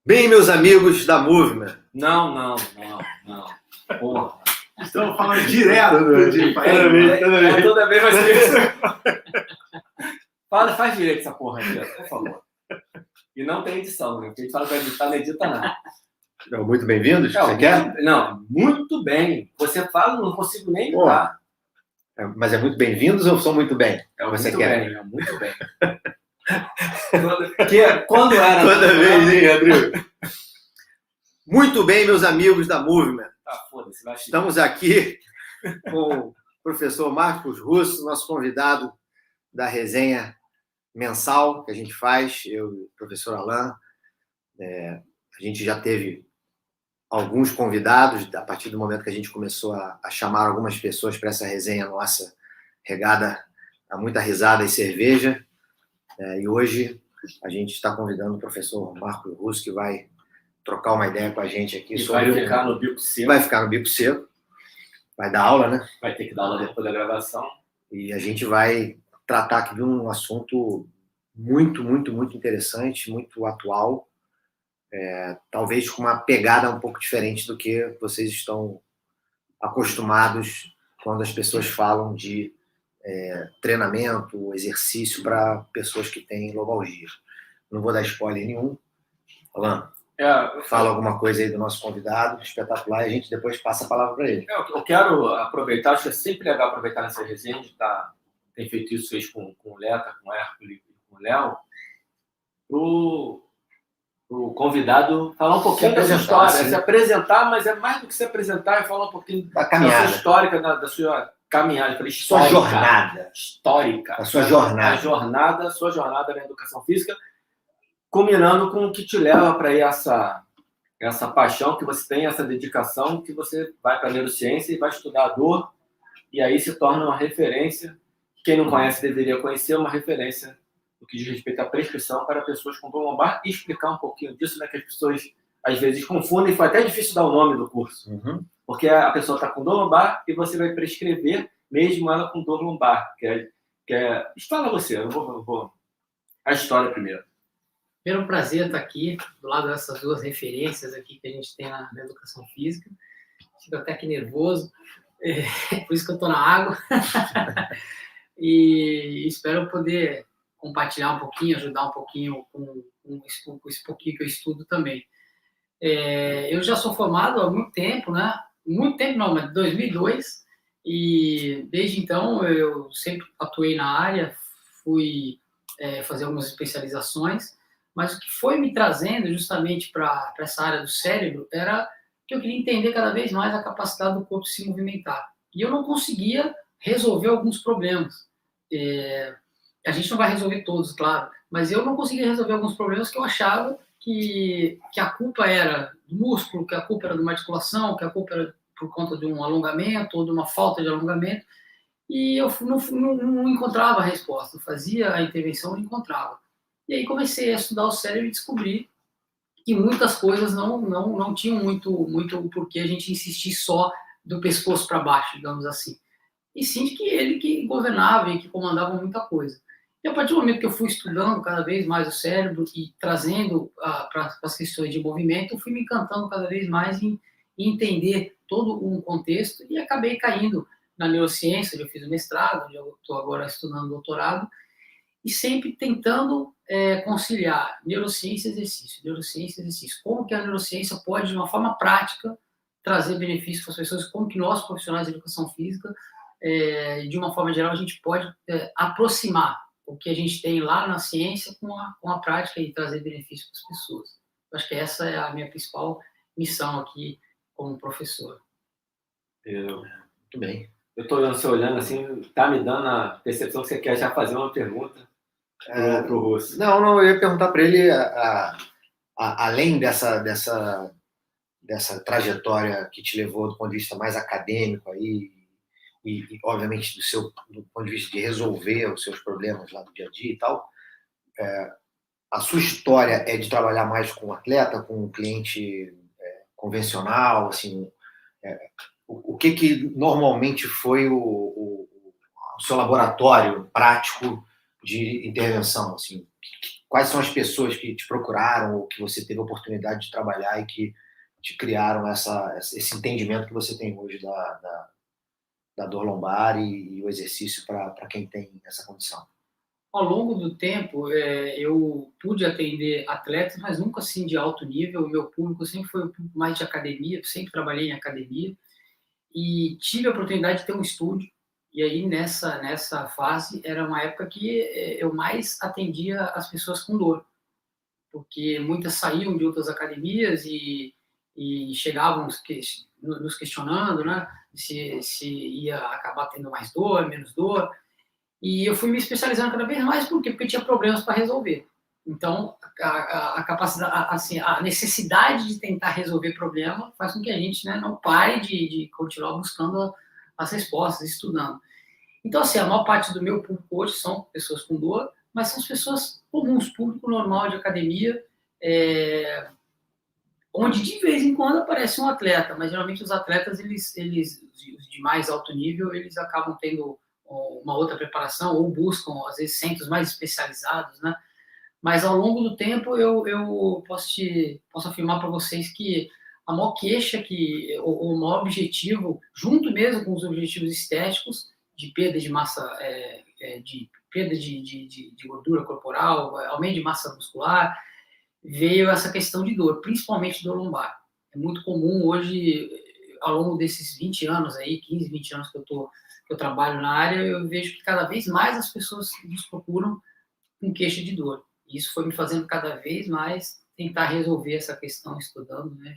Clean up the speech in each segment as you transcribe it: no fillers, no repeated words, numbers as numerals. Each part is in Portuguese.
Bem, meus amigos da Movement. Não. Porra. Estamos falando direto. Toda vez vai ser isso. Faz direito essa porra aí, por favor. E não tem edição, né? Porque a gente fala pra editar, não edita nada. Muito bem-vindos, você quer? Não, muito bem. Você fala, não consigo nem editar. Mas é muito bem-vindos ou sou muito bem? Você muito quer? Bem, muito bem. Quando era... Toda vez, hein, Rodrigo? Muito bem, meus amigos da Movement. Foda-se, vai. Estamos aqui com o professor Marcos Russo, nosso convidado da resenha mensal que a gente faz, eu e o professor Alain. A gente já teve alguns convidados, a partir do momento que a gente começou a chamar algumas pessoas para essa resenha nossa, regada a muita risada e cerveja. E hoje a gente está convidando o professor Marcos Russo, que vai trocar uma ideia com a gente aqui. Vai ficar no bico seco. Vai ficar no bico seco. Vai dar aula, né? Vai ter que dar aula depois da gravação. E a gente vai tratar aqui de um assunto muito interessante, muito atual. Talvez com uma pegada um pouco diferente do que vocês estão acostumados quando as pessoas falam de treinamento, exercício para pessoas que têm lobalgia. Não vou dar spoiler nenhum. Alain, fala alguma coisa aí do nosso convidado, espetacular, e a gente depois passa a palavra para ele. Eu quero aproveitar, acho que é sempre legal aproveitar nessa resenha, de tem feito isso fez com o Leta, com o Hércules e com o Léo, o convidado falar um pouquinho da sua história, se apresentar, mas é mais do que se apresentar, é falar um pouquinho da caminhada, sua histórica, da sua caminhada, sua jornada histórica, a sua jornada, sua jornada na educação física, combinando com o que te leva para essa paixão que você tem, essa dedicação, que você vai para a neurociência e vai estudar a dor, e aí se torna uma referência. Quem não conhece deveria conhecer, uma referência no que diz respeito à prescrição para pessoas com dor lombar, e explicar um pouquinho disso, né, que as pessoas às vezes confundem. Foi até difícil dar o nome do curso, porque a pessoa está com dor lombar e você vai prescrever mesmo ela com dor lombar. Fala você, eu vou a história primeiro. Primeiro, um prazer estar aqui, do lado dessas duas referências aqui que a gente tem na educação física. Fico até aqui nervoso, por isso que eu estou na água. E espero poder compartilhar um pouquinho, ajudar um pouquinho com esse pouquinho que eu estudo também. Eu já sou formado há muito tempo, né? Muito tempo não, mas 2002. E desde então eu sempre atuei na área, fui fazer algumas especializações. Mas o que foi me trazendo justamente para essa área do cérebro era que eu queria entender cada vez mais a capacidade do corpo de se movimentar. E eu não conseguia resolver alguns problemas. A gente não vai resolver todos, claro, mas eu não conseguia resolver alguns problemas que eu achava que a culpa era do músculo, que a culpa era de uma articulação, que a culpa era por conta de um alongamento ou de uma falta de alongamento. E eu não encontrava a resposta. Eu fazia a intervenção e não encontrava. E aí comecei a estudar o cérebro e descobri que muitas coisas não tinham muito o porquê a gente insistir só do pescoço para baixo, digamos assim. E sim de que ele que governava e que comandava muita coisa. E a partir do momento que eu fui estudando cada vez mais o cérebro e trazendo para as questões de movimento, eu fui me encantando cada vez mais em entender todo um contexto e acabei caindo na neurociência, onde eu fiz o mestrado, onde eu estou agora estudando doutorado, e sempre tentando conciliar neurociência e exercício. Como que a neurociência pode, de uma forma prática, trazer benefícios para as pessoas, como que nós, profissionais de educação física, de uma forma geral, a gente pode aproximar o que a gente tem lá na ciência com a prática e trazer benefícios para as pessoas. Eu acho que essa é a minha principal missão aqui como professor. Muito bem. Eu estou olhando, você olhando assim, tá me dando a percepção que você quer já fazer uma pergunta para o Russo. Não, eu ia perguntar para ele, além dessa trajetória que te levou do ponto de vista mais acadêmico aí, e obviamente do ponto de vista de resolver os seus problemas lá do dia a dia e tal, a sua história é de trabalhar mais com um atleta, com um cliente convencional, assim, o que normalmente foi o seu laboratório prático de intervenção, assim, quais são as pessoas que te procuraram ou que você teve a oportunidade de trabalhar e que te criaram esse entendimento que você tem hoje da dor lombar e o exercício para quem tem essa condição? Ao longo do tempo, eu pude atender atletas, mas nunca assim de alto nível. O meu público sempre foi um público mais de academia, sempre trabalhei em academia e tive a oportunidade de ter um estúdio. E aí, nessa fase, era uma época que eu mais atendia as pessoas com dor, porque muitas saíam de outras academias e chegavam nos questionando, né, se ia acabar tendo mais dor, menos dor. E eu fui me especializando cada vez mais, porque tinha problemas para resolver. Então, a capacidade, assim, a necessidade de tentar resolver problema faz com que a gente, né, não pare de continuar buscando as respostas, estudando. Então, assim, a maior parte do meu público hoje são pessoas com dor, mas são as pessoas comuns, público normal de academia, onde de vez em quando aparece um atleta, mas geralmente os atletas, eles de mais alto nível, eles acabam tendo uma outra preparação ou buscam, às vezes, centros mais especializados, né? Mas ao longo do tempo, eu posso afirmar para vocês que a maior queixa, o maior objetivo, junto mesmo com os objetivos estéticos, de perda de massa, de perda de gordura corporal, aumento de massa muscular, veio essa questão de dor, principalmente dor lombar. É muito comum hoje, ao longo desses 20 anos aí, 15, 20 anos que eu trabalho na área, eu vejo que cada vez mais as pessoas nos procuram com queixa de dor. Isso foi me fazendo cada vez mais tentar resolver essa questão, estudando, né,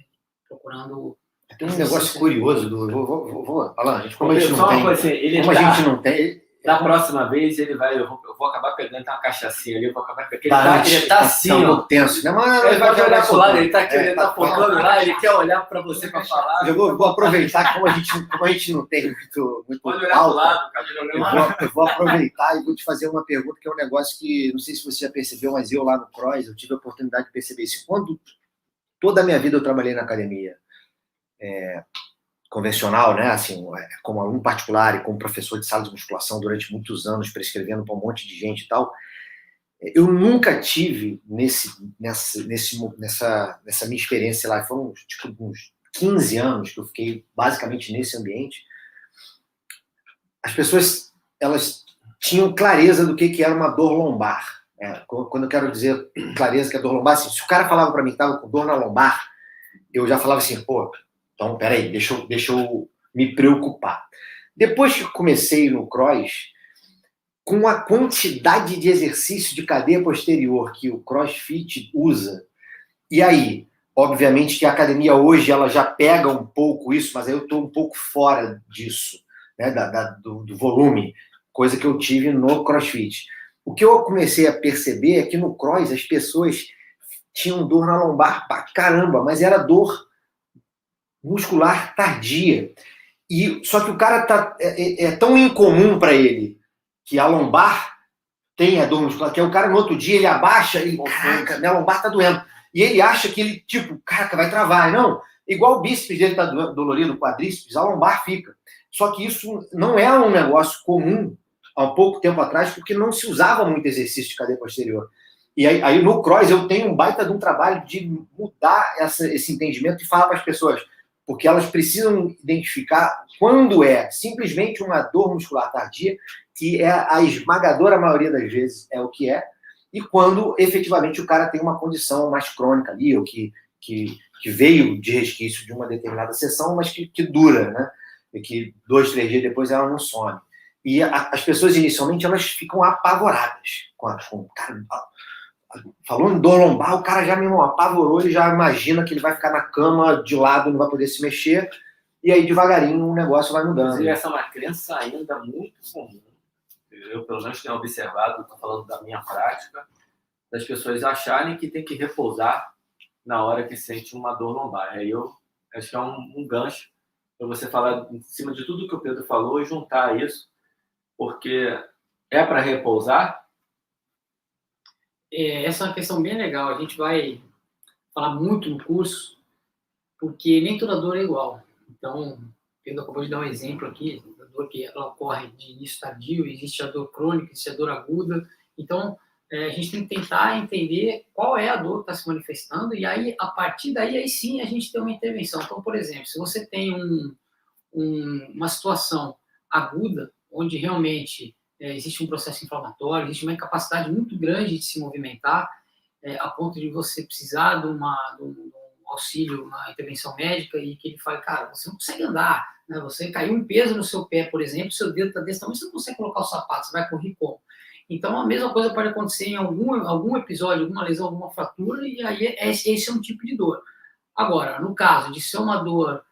procurando. Tem um negócio curioso do. Alan, como a gente Só não uma tem. coisa assim, Como a gente não tem. Da próxima vez, ele vai. Eu vou acabar pegando uma cachaçinha ali, eu vou acabar pegando. Ele tá assim, um ó. pouco tenso, né? Mas Ele vai olhar pro lado, ele tá aqui, ele tá focando focando lá, ele quer olhar para você para falar. Eu vou aproveitar, como a gente não tem muito Pode olhar pro lado, cara. eu vou aproveitar e vou te fazer uma pergunta que é um negócio que, não sei se você já percebeu, mas eu lá no CROSS, eu tive a oportunidade de perceber isso. Quando toda a minha vida eu trabalhei na academia convencional, né, assim, como aluno particular e como professor de sala de musculação durante muitos anos, prescrevendo para um monte de gente e tal, eu nunca tive nessa minha experiência lá, foram tipo uns 15 anos que eu fiquei basicamente nesse ambiente, as pessoas, elas tinham clareza do que era uma dor lombar. Quando eu quero dizer clareza que é dor lombar, assim, se o cara falava para mim que estava com dor na lombar, eu já falava assim, pô, então, peraí, deixa eu me preocupar. Depois que comecei no CROSS, com a quantidade de exercício de cadeia posterior que o CrossFit usa, e aí, obviamente que a academia hoje ela já pega um pouco isso, mas aí eu estou um pouco fora disso, né, do volume, coisa que eu tive no CrossFit. O que eu comecei a perceber é que no Cross as pessoas tinham dor na lombar pra caramba, mas era dor muscular tardia. Só que o cara é tão incomum para ele que a lombar tem a dor muscular, que é o cara no outro dia ele abaixa e caraca, minha lombar tá doendo. E ele acha que ele, tipo, caraca, vai travar. Não, igual o bíceps dele tá dolorido, o quadríceps, a lombar fica. Só que isso não é um negócio comum há pouco tempo atrás, porque não se usava muito exercício de cadeia posterior. E aí no CROSS eu tenho um baita de um trabalho de mudar esse entendimento e falar para as pessoas, porque elas precisam identificar quando é simplesmente uma dor muscular tardia, que é a esmagadora maioria das vezes é o que é, e quando efetivamente o cara tem uma condição mais crônica ali, ou que veio de resquício de uma determinada sessão, mas que dura, né? E que 2, 3 dias depois ela não some. E as pessoas inicialmente elas ficam apavoradas com cara, falou em dor lombar, o cara já me apavorou, ele já imagina que ele vai ficar na cama de lado, não vai poder se mexer, e aí devagarinho o negócio vai mudando. E essa é uma crença ainda muito comum. Eu, pelo menos, tenho observado, estou falando da minha prática, das pessoas acharem que tem que repousar na hora que sente uma dor lombar. Aí eu acho que é um gancho para você falar em cima de tudo que o Pedro falou e juntar isso, porque é para repousar. Essa é uma questão bem legal. A gente vai falar muito no curso, porque nem toda dor é igual. Então, Pedro acabou de dar um exemplo aqui, da dor que ela ocorre de início tardio, existe a dor crônica, existe a dor aguda. Então, a gente tem que tentar entender qual é a dor que está se manifestando, e aí, a partir daí, aí sim, a gente tem uma intervenção. Então, por exemplo, se você tem uma situação aguda, onde realmente existe um processo inflamatório, existe uma incapacidade muito grande de se movimentar, a ponto de você precisar de um auxílio, uma intervenção médica, e que ele fale, cara, você não consegue andar, né? Você caiu um peso no seu pé, por exemplo, seu dedo está desse tamanho, você não consegue colocar o sapato, você vai correr como? Então, a mesma coisa pode acontecer em algum episódio, alguma lesão, alguma fratura, e aí esse é um tipo de dor. Agora, no caso de ser uma dor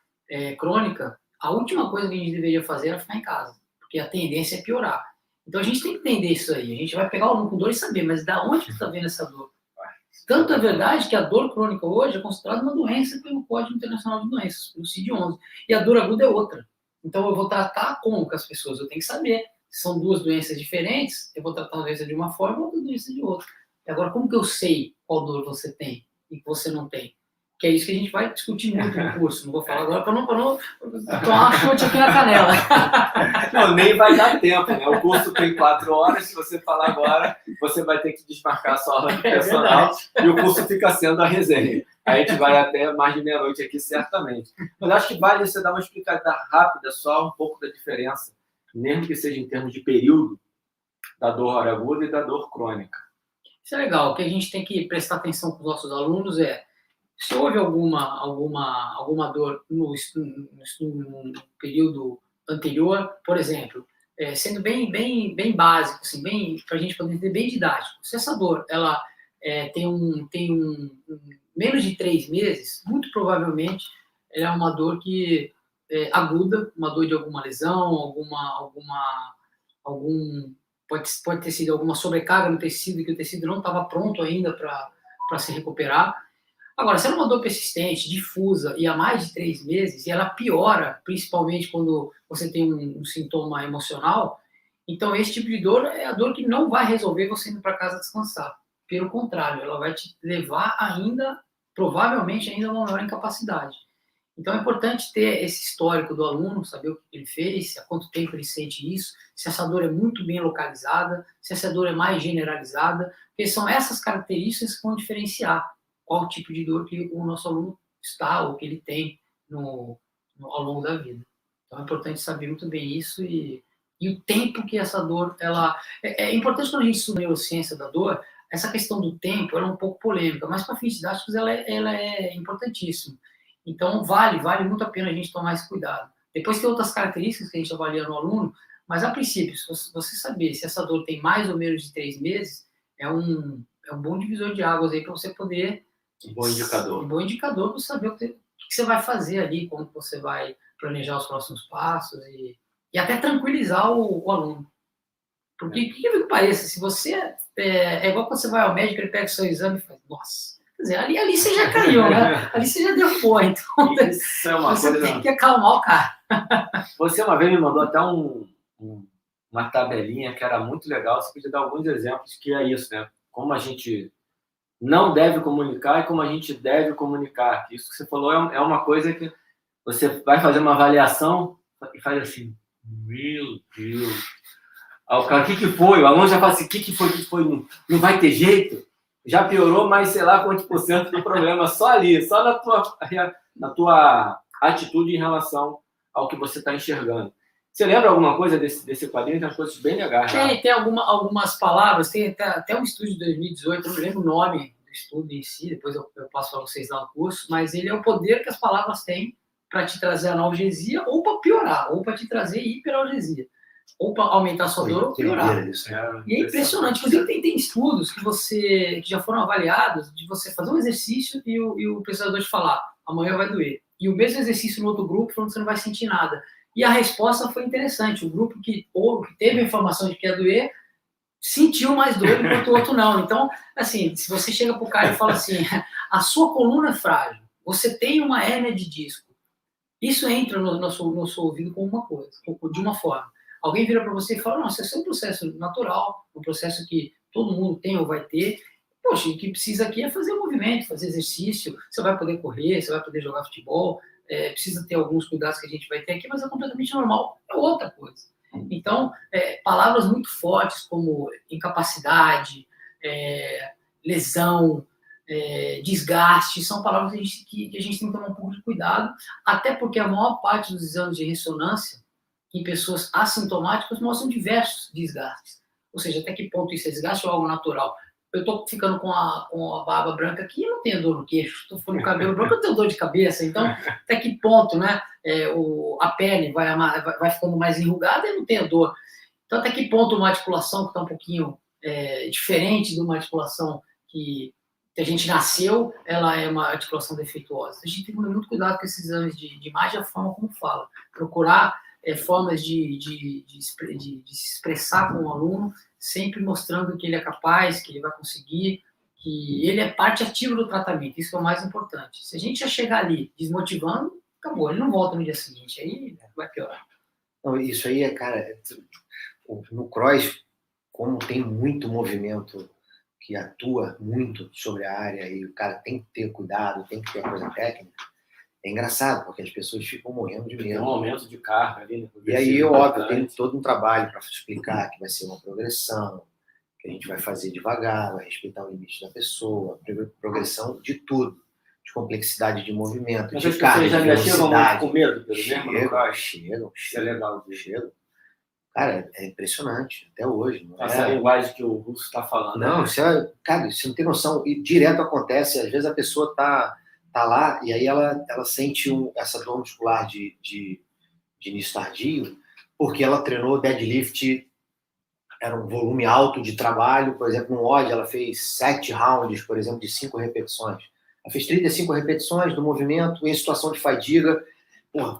crônica, a última coisa que a gente deveria fazer era ficar em casa, porque a tendência é piorar. Então, a gente tem que entender isso aí. A gente vai pegar o aluno com dor e saber, mas da onde que está vendo essa dor? Tanto é verdade que a dor crônica hoje é considerada uma doença pelo Código Internacional de Doenças, pelo CID-11, e a dor aguda é outra. Então, eu vou tratar como com as pessoas? Eu tenho que saber. Se são duas doenças diferentes, eu vou tratar uma doença de uma forma e outra doença de outra. E agora, como que eu sei qual dor você tem e que você não tem? Que é isso que a gente vai discutir muito no curso. Não vou falar agora para não tomar uma chute aqui na canela. Não, nem vai dar tempo, né? O curso tem 4 horas, se você falar agora, você vai ter que desmarcar a sua aula de personal, e o curso fica sendo a resenha. A gente vai até mais de meia-noite aqui, certamente. Mas acho que vale você dar uma explicada rápida, só um pouco da diferença, mesmo que seja em termos de período, da dor aguda e da dor crônica. Isso é legal. O que a gente tem que prestar atenção com os nossos alunos é, se houve alguma dor no período anterior, por exemplo, sendo bem básico, assim, para a gente poder entender, bem didático. Se essa dor ela tem menos de 3 meses, muito provavelmente ela é uma dor que aguda, uma dor de alguma lesão, pode ter sido alguma sobrecarga no tecido, que o tecido não estava pronto ainda para se recuperar. Agora, se ela é uma dor persistente, difusa e há mais de 3 meses, e ela piora, principalmente quando você tem um sintoma emocional, então esse tipo de dor é a dor que não vai resolver você indo para casa descansar. Pelo contrário, ela vai te levar provavelmente ainda a uma maior incapacidade. Então é importante ter esse histórico do aluno, saber o que ele fez, há quanto tempo ele sente isso, se essa dor é muito bem localizada, se essa dor é mais generalizada, porque são essas características que vão diferenciar qual tipo de dor que o nosso aluno está ou que ele tem ao longo da vida. Então é importante saber muito bem isso e o tempo que essa dor, é importante quando a gente estuda a neurociência da dor, essa questão do tempo ela é um pouco polêmica, mas para fins didáticos ela é importantíssima. Então vale muito a pena a gente tomar esse cuidado. Depois tem outras características que a gente avalia no aluno, mas a princípio, se você saber se essa dor tem mais ou menos de 3 meses, é um bom divisor de águas aí para você poder... Um bom indicador. Um bom indicador para saber o que você vai fazer ali, como você vai planejar os próximos passos e até tranquilizar o aluno. Porque, o que pareça, se você... É igual quando você vai ao médico, ele pega o seu exame e fala, nossa... Quer dizer, ali você já caiu, né? Ali você já derrubou, então isso é uma você coisa... tem que acalmar o cara. Você uma vez me mandou até uma tabelinha que era muito legal, você podia dar alguns exemplos, que é isso, né? Como a gente não deve comunicar e como a gente deve comunicar. Isso que você falou é uma coisa que você vai fazer uma avaliação e faz assim, meu Deus. Aí o cara, o que foi? O aluno já fala assim, o que foi? Não vai ter jeito? Já piorou, mas sei lá quantos % do problema, só ali, só na tua atitude em relação ao que você está enxergando. Você lembra alguma coisa desse quadrinho? Tem umas coisas bem legais. Tem algumas palavras, tem até um estudo de 2018, eu não lembro o nome do estudo em si, depois eu passo para vocês lá no curso, mas ele é o poder que as palavras têm para te trazer analgesia ou para piorar, ou para te trazer hiperalgesia. Ou para aumentar a sua dor ou piorar. E é impressionante. Inclusive, tem estudos que já foram avaliados de você fazer um exercício e o pesquisador te falar, amanhã vai doer. E o mesmo exercício no outro grupo falando que você não vai sentir nada. E a resposta foi interessante. O grupo que teve a informação de que ia doer sentiu mais dor, enquanto o outro não. Então, assim, se você chega para o cara e fala assim, a sua coluna é frágil, você tem uma hérnia de disco, isso entra no nosso ouvido como uma coisa, de uma forma. Alguém vira para você e fala, não, isso é um processo natural, um processo que todo mundo tem ou vai ter. Poxa, o que precisa aqui é fazer movimento, fazer exercício, você vai poder correr, você vai poder jogar futebol, precisa ter alguns cuidados que a gente vai ter aqui, mas é completamente normal, é outra coisa. Então, palavras muito fortes como incapacidade, lesão, desgaste, são palavras que a gente tem que tomar um pouco de cuidado, até porque a maior parte dos exames de ressonância em pessoas assintomáticas mostram diversos desgastes. Ou seja, até que ponto isso é desgaste ou algo natural. Eu estou ficando com a barba branca aqui e não tenho dor no queixo. Estou ficando com o cabelo branco, eu tenho dor de cabeça. Então, até que ponto, né? A pele vai ficando mais enrugada e eu não tenho dor. Então, até que ponto uma articulação que está um pouquinho diferente de uma articulação que a gente nasceu, ela é uma articulação defeituosa. A gente tem que ter muito cuidado com esses exames de imagem, a forma como fala. Procurar formas de se expressar com o aluno, sempre mostrando que ele é capaz, que ele vai conseguir, que ele é parte ativa do tratamento. Isso é o mais importante. Se a gente já chegar ali desmotivando, acabou. Ele não volta no dia seguinte. Aí vai piorar. Não, isso aí cara, no cross, como tem muito movimento que atua muito sobre a área e o cara tem que ter cuidado, tem que ter a coisa técnica, é engraçado, porque as pessoas ficam morrendo de medo. Tem um aumento de carga ali, né? E aí, óbvio, tem todo um trabalho para explicar que vai ser uma progressão, que a gente vai fazer devagar, vai respeitar o limite da pessoa, progressão de tudo, de complexidade de movimento, de carga, já de me chegam muito velocidade. com medo, pelo menos. Chegam. Isso é legal. Chegam. Cara, é impressionante, até hoje. Não essa linguagem que o Russo está falando. Não, né? Cara, você não tem noção. E direto acontece, às vezes a pessoa tá lá e aí ela sente essa dor muscular de início tardio, porque ela treinou deadlift, era um volume alto de trabalho, por exemplo, no WOD ela fez 7 rounds, por exemplo, de 5 repetições. Ela fez 35 repetições do movimento em situação de fadiga,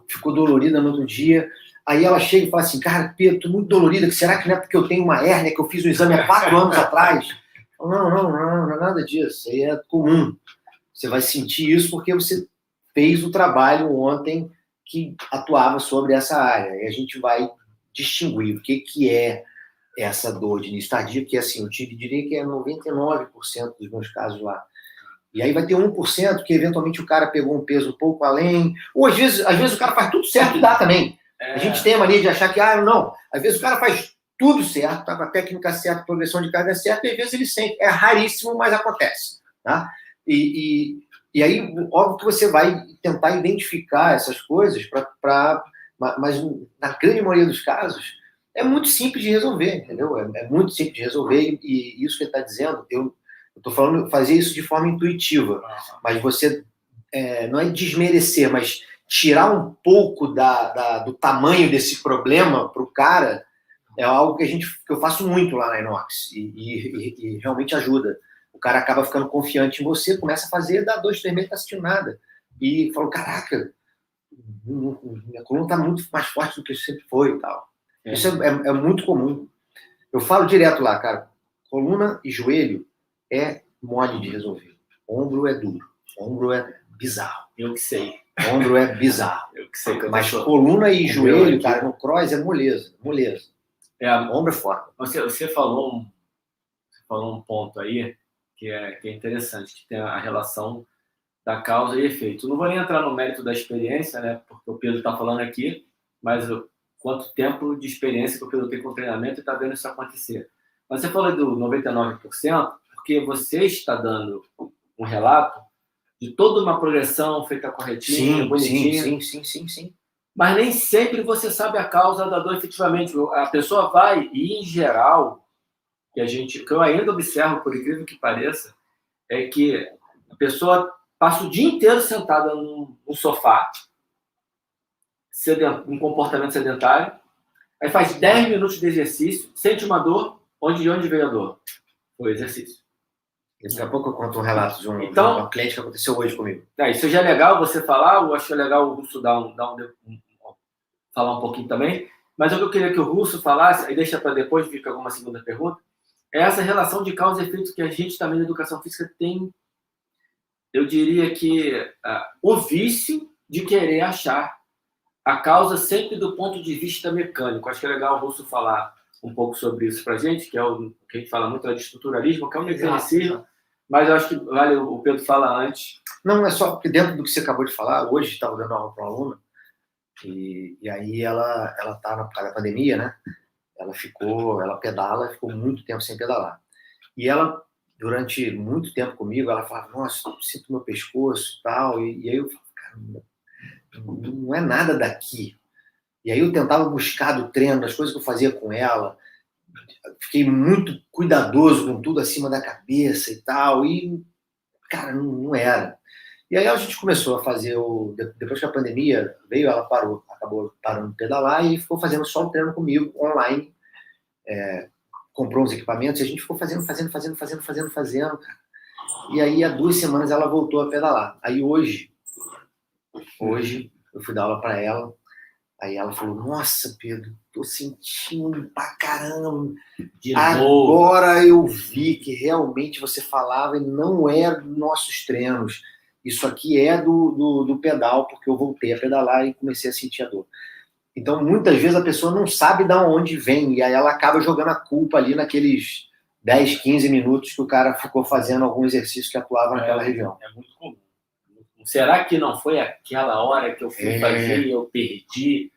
ficou dolorida no outro dia. Aí ela chega e fala assim, cara, Pedro, tô muito dolorida, será que não é porque eu tenho uma hérnia, que eu fiz um exame há 4 anos atrás? Não é nada disso, isso aí é comum. Você vai sentir isso porque você fez o trabalho ontem que atuava sobre essa área. E a gente vai distinguir o que é essa dor de início tardio, que assim, eu diria que é 99% dos meus casos lá. E aí vai ter 1% que eventualmente o cara pegou um peso um pouco além, ou às vezes o cara faz tudo certo e dá também. A gente tem a mania de achar que, não, às vezes o cara faz tudo certo, tá com a técnica certa, a progressão de carga certa, e às vezes ele sente. É raríssimo, mas acontece. Tá? E aí, óbvio que você vai tentar identificar essas coisas, mas na grande maioria dos casos, é muito simples de resolver, entendeu? É muito simples de resolver, e isso que ele está dizendo, eu estou falando fazer isso de forma intuitiva, mas você não é desmerecer, mas tirar um pouco do tamanho desse problema para o cara é algo que eu faço muito lá na Inox e realmente ajuda. O cara acaba ficando confiante em você, começa a fazer, dá 2, 3 meses, não tá sentindo nada. E fala, caraca, minha coluna está muito mais forte do que sempre foi e tal. Isso é muito comum. Eu falo direto lá, cara, coluna e joelho é mole de resolver. Ombro é duro. Ombro é bizarro. Eu que sei. Ombro é bizarro. Eu que sei. Mas coluna e joelho, cara, no cross é moleza. Ombro é forte. Você falou um ponto aí que é interessante, que tem a relação da causa e efeito. Não vou nem entrar no mérito da experiência, né? Porque o Pedro está falando aqui, mas quanto tempo de experiência que o Pedro tem com treinamento e está vendo isso acontecer. Mas você falou do 99%, porque você está dando um relato de toda uma progressão feita corretinha, bonitinha. Sim. Mas nem sempre você sabe a causa da dor efetivamente. A pessoa vai, e em geral, que eu ainda observo, por incrível que pareça, é que a pessoa passa o dia inteiro sentada no sofá, um comportamento sedentário, aí faz 10 minutos de exercício, sente uma dor, de onde veio a dor? Foi o exercício. Daqui a pouco eu conto um relato de um cliente que aconteceu hoje comigo. Isso já é legal você falar, eu acho legal o Russo falar um pouquinho também, mas o que eu queria que o Russo falasse, aí deixa para depois, fica alguma segunda pergunta, é essa relação de causa e efeito que a gente também na educação física tem, eu diria que o vício de querer achar a causa sempre do ponto de vista mecânico. Acho que é legal o Russo falar um pouco sobre isso para a gente, que é o que a gente fala muito de estruturalismo, que é um mecanicismo, mas eu acho que vale o Pedro falar antes. Não, é só porque dentro do que você acabou de falar, hoje estava dando aula para uma aluna, e aí ela está por causa da pandemia, né? Ela pedala, ficou muito tempo sem pedalar. E ela durante muito tempo comigo, ela falava, nossa, eu sinto meu pescoço e tal. E aí eu falava, caramba, não é nada daqui. E aí eu tentava buscar do treino, as coisas que eu fazia com ela. Fiquei muito cuidadoso com tudo acima da cabeça e tal. E, cara, não era. E aí a gente começou a fazer depois que a pandemia veio, ela acabou parando de pedalar e ficou fazendo só o treino comigo, online. Comprou uns equipamentos e a gente ficou fazendo, cara. E aí há 2 semanas ela voltou a pedalar. Aí hoje eu fui dar aula para ela. Aí ela falou, nossa, Pedro, tô sentindo pra caramba. Agora eu vi que realmente você falava e não é dos nossos treinos. Isso aqui é do pedal, porque eu voltei a pedalar e comecei a sentir a dor. Então, muitas vezes a pessoa não sabe de onde vem, e aí ela acaba jogando a culpa ali naqueles 10, 15 minutos que o cara ficou fazendo algum exercício que atuava naquela região. É muito comum. Será que não foi aquela hora que eu fui fazer e eu perdi?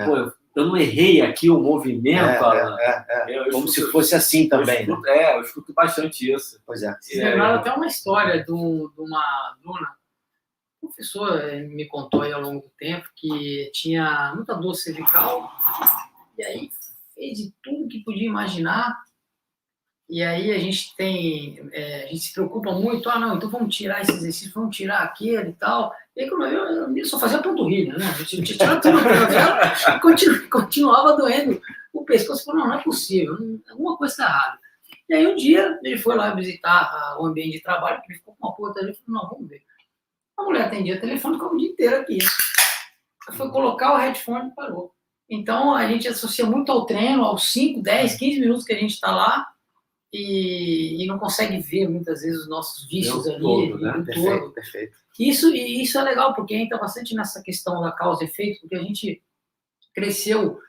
Pô, eu não errei aqui o movimento, Alan. Como se fosse assim também. Eu escuto bastante isso. Pois é. Lembraram até uma história de uma aluna, o professor me contou aí ao longo do tempo que tinha muita dor cervical e aí fez de tudo que podia imaginar. E aí a gente se preocupa muito, não, então vamos tirar esse exercício, vamos tirar aquele e tal. E aí, como eu só fazia panturrilha, né? A gente tirava tudo e continuava doendo o pescoço. Falou, não é possível, alguma coisa está errada. E aí um dia ele foi lá visitar o ambiente de trabalho, ele ficou com uma porta ali e falou, não, vamos ver. A mulher atendia o telefone, ficava o dia inteiro aqui. Foi colocar o headphone e parou. Então a gente associa muito ao treino, aos 5, 10, 15 minutos que a gente está lá, e não consegue ver muitas vezes os nossos vícios ali. Todo, né? Perfeito. Isso é legal, porque entra bastante nessa questão da causa e efeito, porque a gente cresceu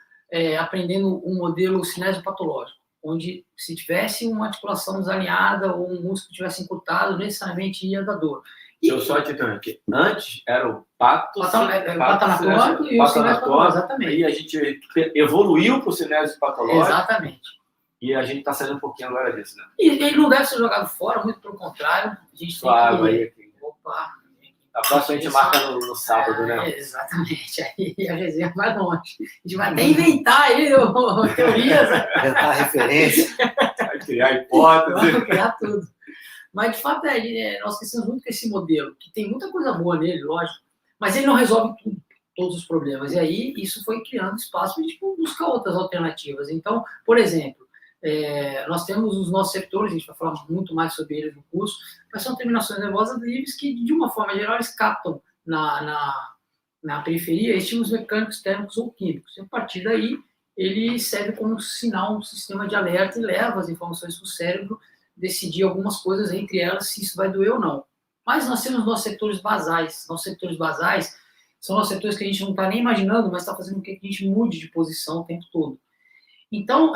aprendendo um modelo cinesiopatológico, onde se tivesse uma articulação desalinhada ou um músculo tivesse encurtado, necessariamente ia dar dor. Deixa eu só te entender aqui. Antes era o pato anatômico e o cinésio patológico, exatamente. Aí a gente evoluiu para o cinésio patológico. Exatamente. E a gente está saindo um pouquinho agora disso, né? E ele não deve ser jogado fora, muito pelo contrário. A gente claro, tem que... Opa! A próxima a gente marca no sábado, né? Exatamente. Aí a resenha vai longe. A gente vai até inventar aí teorias. Inventar referência. Vai criar hipótese. Vai criar tudo. Mas, de fato, nós crescemos muito com esse modelo, que tem muita coisa boa nele, lógico, mas ele não resolve tudo, todos os problemas. E aí, isso foi criando espaço para a gente buscar outras alternativas. Então, por exemplo, nós temos os nossos setores, a gente vai falar muito mais sobre eles no curso, mas são terminações nervosas livres que, de uma forma geral, eles captam na periferia estímulos mecânicos, térmicos ou químicos. E, a partir daí, ele serve como sinal, um sistema de alerta e leva as informações para o cérebro decidir algumas coisas, entre elas, se isso vai doer ou não. Mas nós temos nossos setores basais. Nossos setores basais são os setores que a gente não está nem imaginando, mas está fazendo com que a gente mude de posição o tempo todo. Então,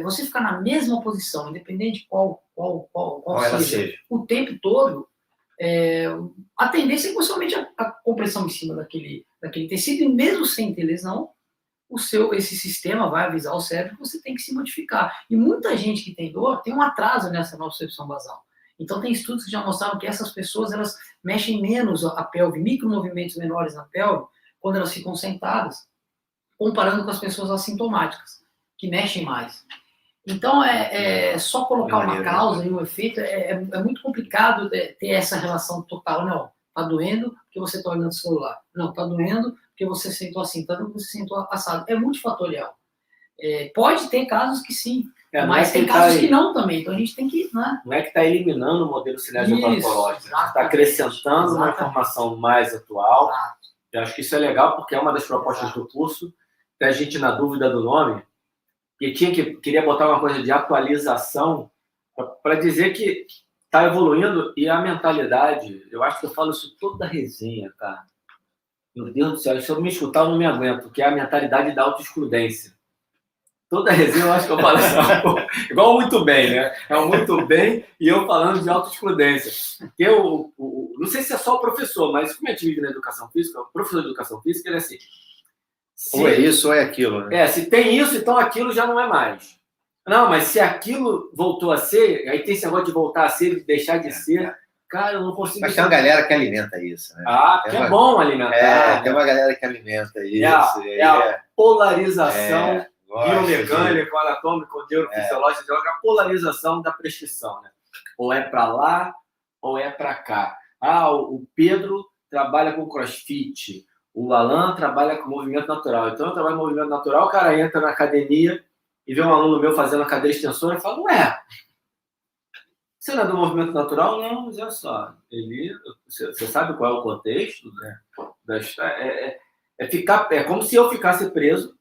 você ficar na mesma posição, independente de qual seja, o tempo todo, a tendência é que você aumente a compressão em cima daquele tecido, e mesmo sem ter lesão, esse sistema vai avisar o cérebro que você tem que se modificar. E muita gente que tem dor tem um atraso nessa nocicepção basal. Então, tem estudos que já mostraram que essas pessoas, elas mexem menos a pelve, micromovimentos menores na pelve, quando elas ficam sentadas, comparando com as pessoas assintomáticas, que mexem mais. Então, só colocar uma causa e um efeito, é muito complicado ter essa relação total. Não, tá doendo porque você está olhando o celular. Não, tá doendo porque você sentou assim, tá doendo porque você sentou assado. É multifatorial. Pode ter casos que sim, mas tem casos que não também. Então, a gente tem que... Né? Não é que está eliminando o modelo cinesiopatológico, está acrescentando uma informação mais atual. Exato. Eu acho que isso é legal, porque é uma das propostas do curso. Tem a gente na dúvida do nome, e queria botar uma coisa de atualização para dizer que está evoluindo, e a mentalidade, eu acho que eu falo isso toda resenha, cara. Meu Deus do céu, se eu me escutar, eu não me aguento, que é a mentalidade da autoexcludência. Toda resenha eu acho que eu falo assim, igual muito bem, né? É um muito bem e eu falando de autoexcludência. Eu não sei se é só o professor, mas como eu tive na educação física, o professor de educação física, ele é assim. Ou é isso ou é aquilo, né? Se tem isso, então aquilo já não é mais. Não, mas se aquilo voltou a ser, aí tem esse negócio de voltar a ser, de deixar de ser, cara, eu não consigo... Mas tem uma galera que alimenta isso, né? porque é bom alimentar. Tem uma galera que alimenta isso. É a polarização gosto biomecânica, anatômica, neurofisiológica, a polarização da prescrição, né? Ou é para lá, ou é para cá. O Pedro trabalha com crossfit, o Alan trabalha com movimento natural. Então, eu trabalho com movimento natural, o cara entra na academia e vê um aluno meu fazendo a cadeira extensora e fala, ué, você não é do movimento natural? Não, mas olha só, você sabe qual é o contexto, né? É como se eu ficasse preso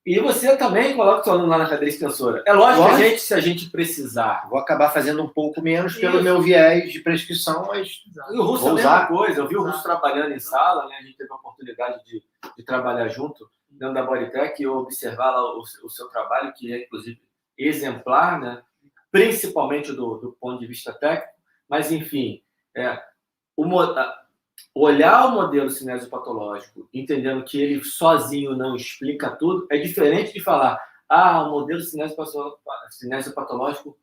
e você também coloca o seu aluno lá na cadeira extensora. É lógico que se a gente precisar... Vou acabar fazendo um pouco menos pelo meu viés de prescrição, mas... E o Russo é a mesma coisa. Eu vi o Russo trabalhando em sala, né? A gente teve a oportunidade de trabalhar junto dentro da Bodytech e eu observar lá o seu trabalho, que é, inclusive, exemplar, né? Principalmente do ponto de vista técnico. Mas, enfim, olhar o modelo cinesiopatológico, entendendo que ele sozinho não explica tudo, é diferente de falar, o modelo cinesiopatológico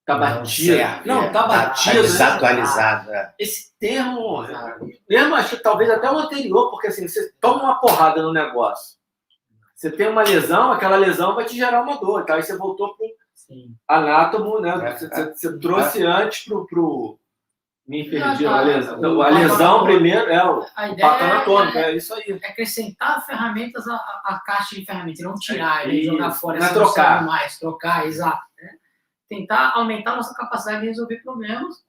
está batido. Não, está batido. Está desatualizado. Esse termo, acho que talvez até o anterior, porque assim, você toma uma porrada no negócio, você tem uma lesão, aquela lesão vai te gerar uma dor, tá? Aí você voltou para o anátomo, né? Você trouxe antes para o... Me perdi. A lesão primeiro é o pato anatômico, é isso aí. É acrescentar ferramentas à caixa de ferramentas, não tirar e jogar fora. Não é trocar. Trocar, exato. Né? Tentar aumentar a nossa capacidade de resolver problemas,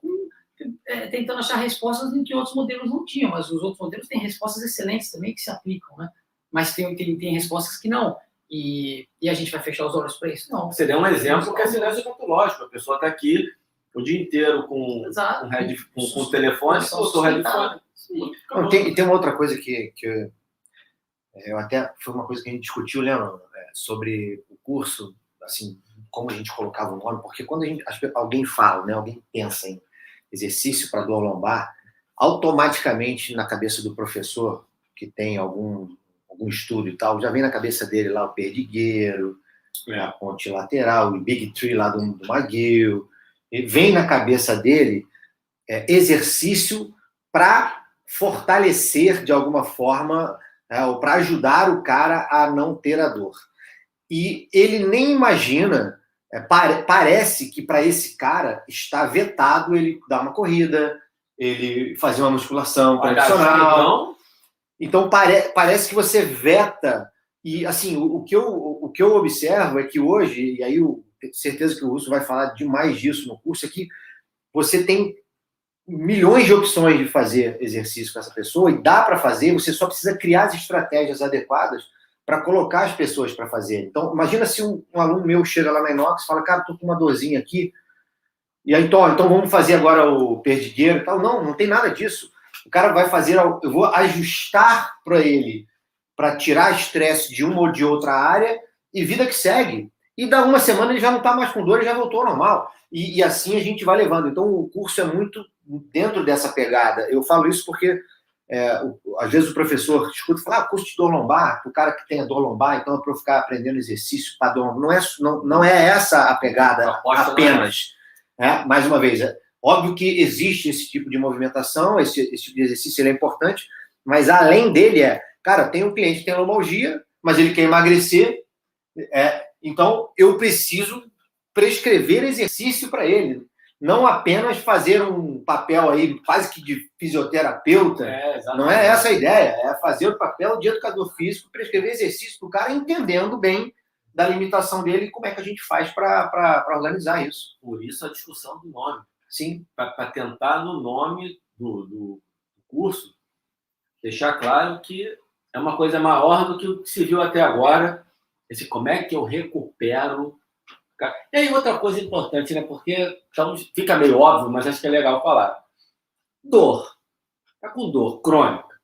tentando achar respostas em que outros modelos não tinham. Mas os outros modelos têm respostas excelentes também que se aplicam, né? Mas tem respostas que não. E a gente vai fechar os olhos para isso? Não. Você deu um exemplo que é silêncio patológico. A pessoa está aqui o dia inteiro com o telefone, botou o headphone. Tem uma outra coisa que eu até... Foi uma coisa que a gente discutiu, Leandro, sobre o curso, assim, como a gente colocava o nome, porque quando alguém fala, né, alguém pensa em exercício para dor lombar, automaticamente na cabeça do professor, que tem algum estudo e tal, já vem na cabeça dele lá o perdigueiro, a ponte lateral, o Big Tree lá do McGill. Vem na cabeça dele exercício para fortalecer de alguma forma, ou para ajudar o cara a não ter a dor. E ele nem imagina, parece que para esse cara está vetado ele dar uma corrida, ele fazer uma musculação tradicional. Então parece que você veta. E assim, o que eu observo é que hoje, e aí eu tenho certeza que o Russo vai falar demais disso no curso, é que você tem milhões de opções de fazer exercício com essa pessoa, e dá para fazer, você só precisa criar as estratégias adequadas para colocar as pessoas para fazer. Então, imagina se um aluno meu chega lá na Inox e fala, cara, estou com uma dorzinha aqui, e aí, então vamos fazer agora o perdigueiro e tal. Não tem nada disso. O cara vai fazer, eu vou ajustar para ele, para tirar estresse de uma ou de outra área, e vida que segue. E da uma semana ele já não está mais com dor, ele já voltou ao normal. E assim a gente vai levando. Então o curso é muito dentro dessa pegada. Eu falo isso porque às vezes o professor escuta e fala, curso de dor lombar, o cara que tem a dor lombar, então é para eu ficar aprendendo exercício para dor lombar. Não é essa a pegada apenas. Mais uma vez, óbvio que existe esse tipo de movimentação, esse tipo de exercício ele é importante, mas além dele cara, tem um cliente que tem lombalgia, mas ele quer emagrecer, então eu preciso prescrever exercício para ele, não apenas fazer um papel aí quase que de fisioterapeuta, não é essa a ideia, é fazer o papel de educador físico, prescrever exercício para o cara entendendo bem da limitação dele e como é que a gente faz para organizar isso. Por isso a discussão do nome. Sim. Para tentar no nome do curso deixar claro que é uma coisa maior do que o que se viu até agora. Como é que eu recupero? E aí outra coisa importante, né? Porque então, fica meio óbvio, mas acho que é legal falar. Dor. Tá com dor crônica.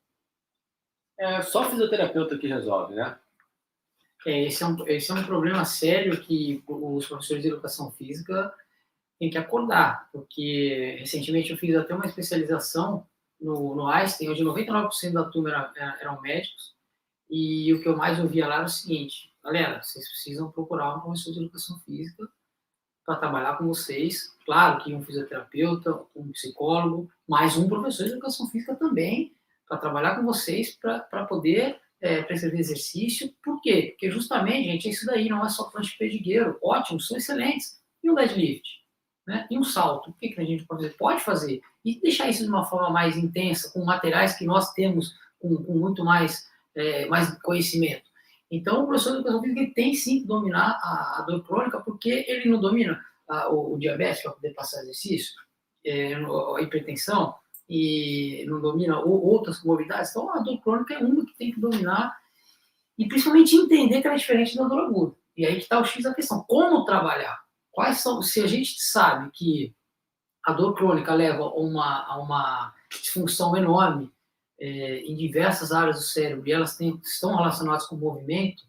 É só fisioterapeuta que resolve, né? Esse é um problema sério que os professores de educação física têm que acordar, porque recentemente eu fiz até uma especialização no Einstein, onde 99% da turma eram médicos, e o que eu mais ouvia lá era o seguinte: galera, vocês precisam procurar um professor de educação física para trabalhar com vocês. Claro que um fisioterapeuta, um psicólogo, mais um professor de educação física também, para trabalhar com vocês, para poder prescrever exercício. Por quê? Porque justamente, gente, isso daí não é só prancha de perdigueiro. Ótimos, são excelentes. E um deadlift? Né? E um salto? O que a gente pode fazer? Pode fazer. E deixar isso de uma forma mais intensa, com materiais que nós temos com muito mais conhecimento. Então, o professor de educação física ele tem sim que dominar a dor crônica, porque ele não domina o diabetes para poder passar exercício, a hipertensão, e não domina outras comorbidades. Então, a dor crônica é uma que tem que dominar e principalmente entender que ela é diferente da dor aguda. E aí que está o X da questão. Como trabalhar? Quais são? Se a gente sabe que a dor crônica leva a uma disfunção enorme em diversas áreas do cérebro, e elas estão relacionadas com movimento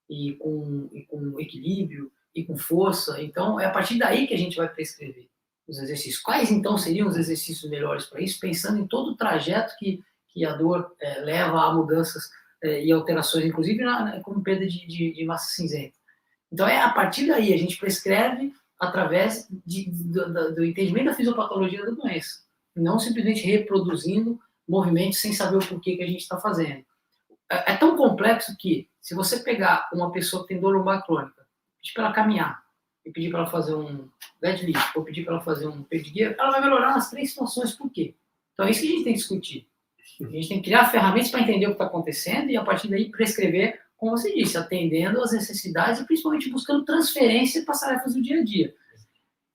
e com equilíbrio e com força, então é a partir daí que a gente vai prescrever os exercícios. Quais então seriam os exercícios melhores para isso, pensando em todo o trajeto que a dor leva a mudanças e alterações, inclusive como perda de massa cinzenta. Então é a partir daí a gente prescreve através do entendimento da fisiopatologia da doença, não simplesmente reproduzindo movimentos sem saber o porquê que a gente está fazendo. É tão complexo que, se você pegar uma pessoa que tem dor lombar crônica, pedir para ela caminhar, e pedir para ela fazer um deadlift, ou pedir para ela fazer um perdigueiro, ela vai melhorar nas 3 situações. Por quê? Então é isso que a gente tem que discutir. A gente tem que criar ferramentas para entender o que está acontecendo e, a partir daí, prescrever, como você disse, atendendo às necessidades e, principalmente, buscando transferência para as tarefas do dia a dia.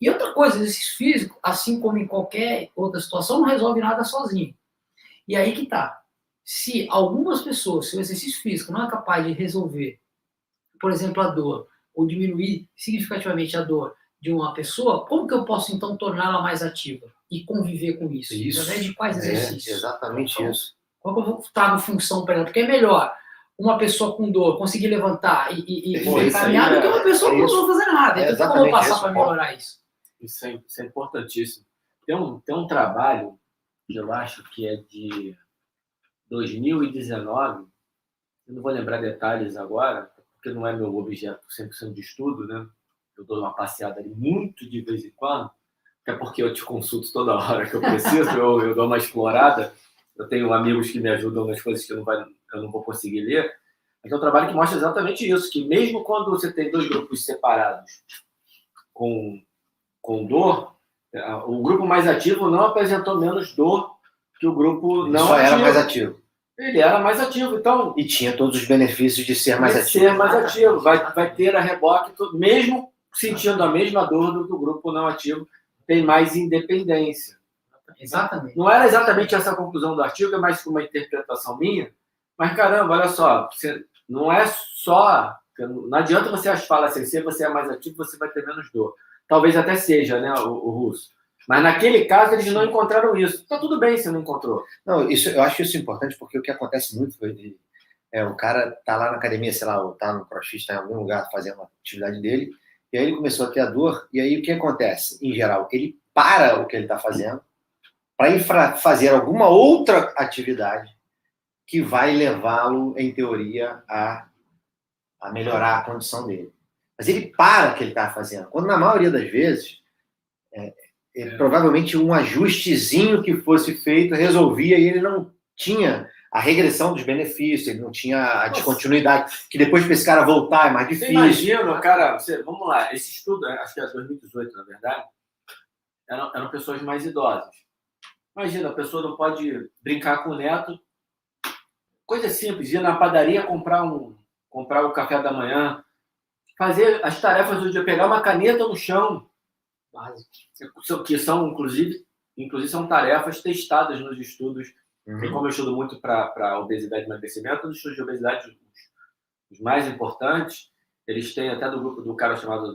E outra coisa, exercício físico, assim como em qualquer outra situação, não resolve nada sozinho. E aí que tá. Se algumas pessoas, se o exercício físico não é capaz de resolver, por exemplo, a dor, ou diminuir significativamente a dor de uma pessoa, como que eu posso, então, torná-la mais ativa e conviver com isso? Através de quais exercícios? Exatamente então, isso. Qual que eu trago função para ela? Porque é melhor uma pessoa com dor conseguir levantar e caminhar do que uma pessoa que não vai fazer nada. Então, como eu passar para melhorar isso? Isso é importantíssimo. Tem um trabalho que eu acho que é de 2019, eu não vou lembrar detalhes agora, porque não é meu objeto 100% de estudo, né? Eu dou uma passeada ali muito de vez em quando, até porque eu te consulto toda hora que eu preciso, eu dou uma explorada, eu tenho amigos que me ajudam nas coisas que eu não vou conseguir ler, mas é um trabalho que mostra exatamente isso, que mesmo quando você tem 2 grupos separados com dor, o grupo mais ativo não apresentou menos dor que o grupo não só ativo. Era mais ativo. Ele era mais ativo, então... E tinha todos os benefícios de ser mais ativo. Ser mais ativo, vai ter a reboque, mesmo sentindo a mesma dor do que o grupo não ativo, tem mais independência. Exatamente. Não era exatamente essa a conclusão do artigo, é mais uma interpretação minha, mas caramba, olha só, não é só... Não adianta você falar assim, se você é mais ativo, você vai ter menos dor. Talvez até seja, né, o Russo. Mas naquele caso eles não encontraram isso. Tá tudo bem se não encontrou. Não, eu acho isso importante porque o que acontece muito o cara tá lá na academia, sei lá, ou tá no CrossFit, tá em algum lugar fazendo a atividade dele, e aí ele começou a ter a dor, e aí o que acontece? Em geral, ele para o que ele está fazendo para ir fazer alguma outra atividade que vai levá-lo, em teoria, a melhorar a condição dele. Mas ele para o que ele está fazendo. Quando, na maioria das vezes, provavelmente um ajustezinho que fosse feito resolvia e ele não tinha a regressão dos benefícios, ele não tinha a descontinuidade, que depois para esse cara voltar é mais difícil. Imagina, cara, vamos lá, esse estudo, acho que é 2018, na verdade, eram pessoas mais idosas. Imagina, a pessoa não pode brincar com o neto, coisa simples, ir na padaria comprar o café da manhã, fazer as tarefas do dia, pegar uma caneta no chão, que são, inclusive são tarefas testadas nos estudos. Como eu estudo muito para obesidade e emagrecimento, os estudos de obesidade, os mais importantes, eles têm até do grupo do cara chamado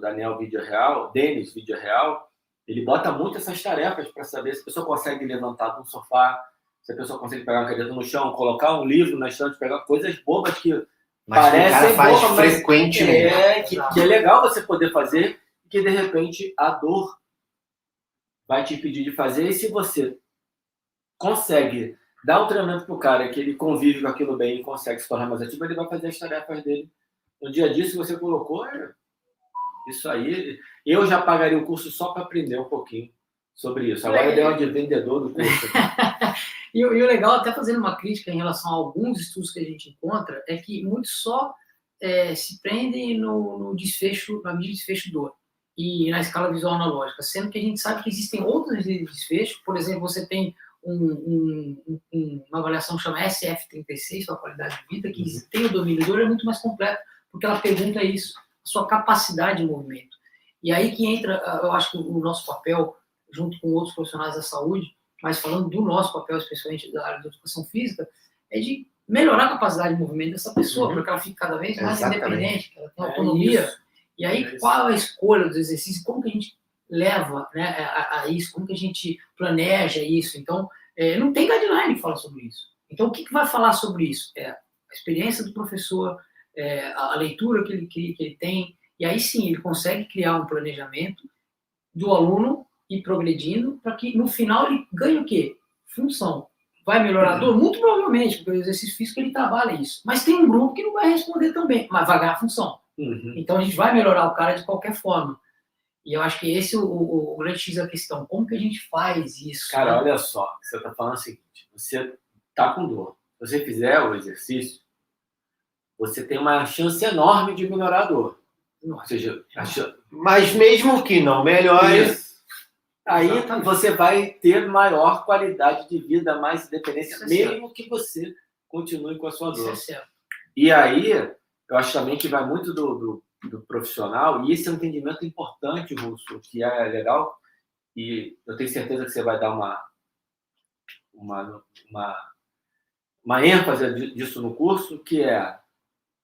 Denis Villarreal, ele bota muito essas tarefas para saber se a pessoa consegue levantar de um sofá, se a pessoa consegue pegar uma caneta no chão, colocar um livro na estante, pegar coisas bobas que parecem bobas, mas frequentemente. Que é legal você poder fazer, que de repente a dor vai te impedir de fazer, e se você consegue dar um treinamento para o cara que ele convive com aquilo bem e consegue se tornar mais ativo, ele vai fazer as tarefas dele no dia a dia. Se você colocou, Isso aí, eu já pagaria o curso só para aprender um pouquinho sobre isso. Agora eu dei uma de vendedor do curso. E o legal, até fazendo uma crítica em relação a alguns estudos que a gente encontra, é que muitos só se prendem no desfecho, na medida de desfecho dor e na escala visual analógica, sendo que a gente sabe que existem outros desfechos. Por exemplo, você tem uma avaliação que chama SF36, sua qualidade de vida, que tem o domínio dor, é muito mais completa, porque ela pergunta isso, a sua capacidade de movimento. E aí que entra, eu acho que o nosso papel, junto com outros profissionais da saúde, mas falando do nosso papel, especialmente da área da educação física, é de melhorar a capacidade de movimento dessa pessoa, para que ela fique cada vez mais independente, que ela tenha autonomia. E aí, qual a escolha dos exercícios? Como que a gente leva, né, a isso? Como que a gente planeja isso? Então, não tem guideline que fala sobre isso. Então, o que vai falar sobre isso? A experiência do professor, a leitura que ele tem, e aí sim, ele consegue criar um planejamento do aluno ir progredindo, para que no final ele ganhe o quê? Função. Vai melhorar a dor? Muito provavelmente, porque o exercício físico ele trabalha isso. Mas tem um grupo que não vai responder tão bem, mas vai ganhar função. Então a gente vai melhorar o cara de qualquer forma. E eu acho que esse é o grande X da questão. Como que a gente faz isso? Cara, né? Olha só, você está falando o seguinte, você está com dor. Se você fizer o exercício, você tem uma chance enorme de melhorar a dor. Ou seja, mas mesmo que não melhore, aí você vai ter maior qualidade de vida, mais independência, mesmo que você continue com a sua dor. Isso é certo. E aí, eu acho também que vai muito do profissional, e esse é um entendimento importante, Russo, que é legal, e eu tenho certeza que você vai dar uma ênfase disso no curso, que é,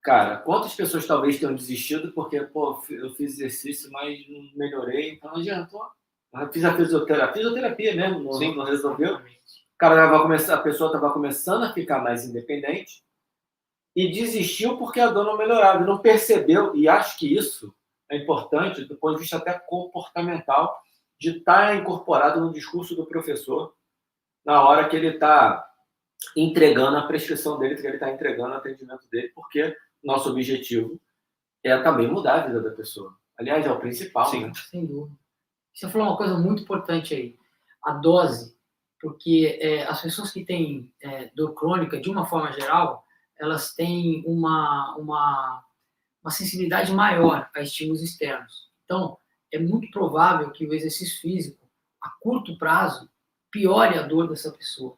cara, quantas pessoas talvez tenham desistido porque, eu fiz exercício, mas não melhorei, então não adiantou. Eu fiz a fisioterapia mesmo, não resolveu. A pessoa estava começando a ficar mais independente e desistiu porque a dor não melhorava, não percebeu, e acho que isso é importante do ponto de vista até comportamental, de estar incorporado no discurso do professor na hora que ele está entregando a prescrição dele, que ele está entregando o atendimento dele, porque nosso objetivo é também mudar a vida da pessoa. Aliás, é o principal. Sim, né? Sem dúvida. Você falou uma coisa muito importante aí, a dose, porque as pessoas que têm dor crônica, de uma forma geral, elas têm uma sensibilidade maior a estímulos externos. Então, é muito provável que o exercício físico, a curto prazo, piore a dor dessa pessoa.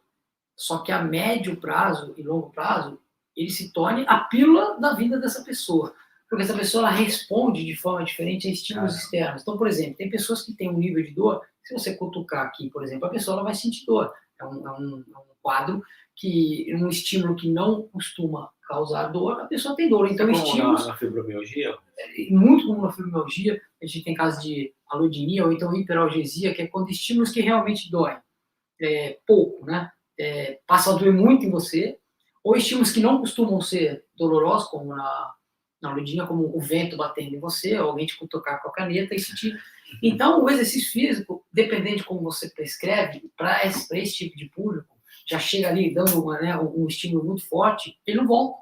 Só que a médio prazo e longo prazo, ele se torne a pílula da vida dessa pessoa. Porque essa pessoa ela responde de forma diferente a estímulos externos. Então, por exemplo, tem pessoas que têm um nível de dor, se você cutucar aqui, por exemplo, a pessoa ela vai sentir dor. É um quadro que, um estímulo que não costuma causar dor, a pessoa tem dor. Então, estímulos... Na fibromialgia? Muito comum na fibromialgia, a gente tem casos de alodinia ou então hiperalgesia, que é quando estímulos que realmente doem pouco, né? Passam a doer muito em você, ou estímulos que não costumam ser dolorosos, como na alodinia, como o vento batendo em você, ou alguém te cutucar com a caneta e sentir. Então, o exercício físico, dependendo de como você prescreve, para esse tipo de público, já chega ali dando um estímulo muito forte, ele não volta.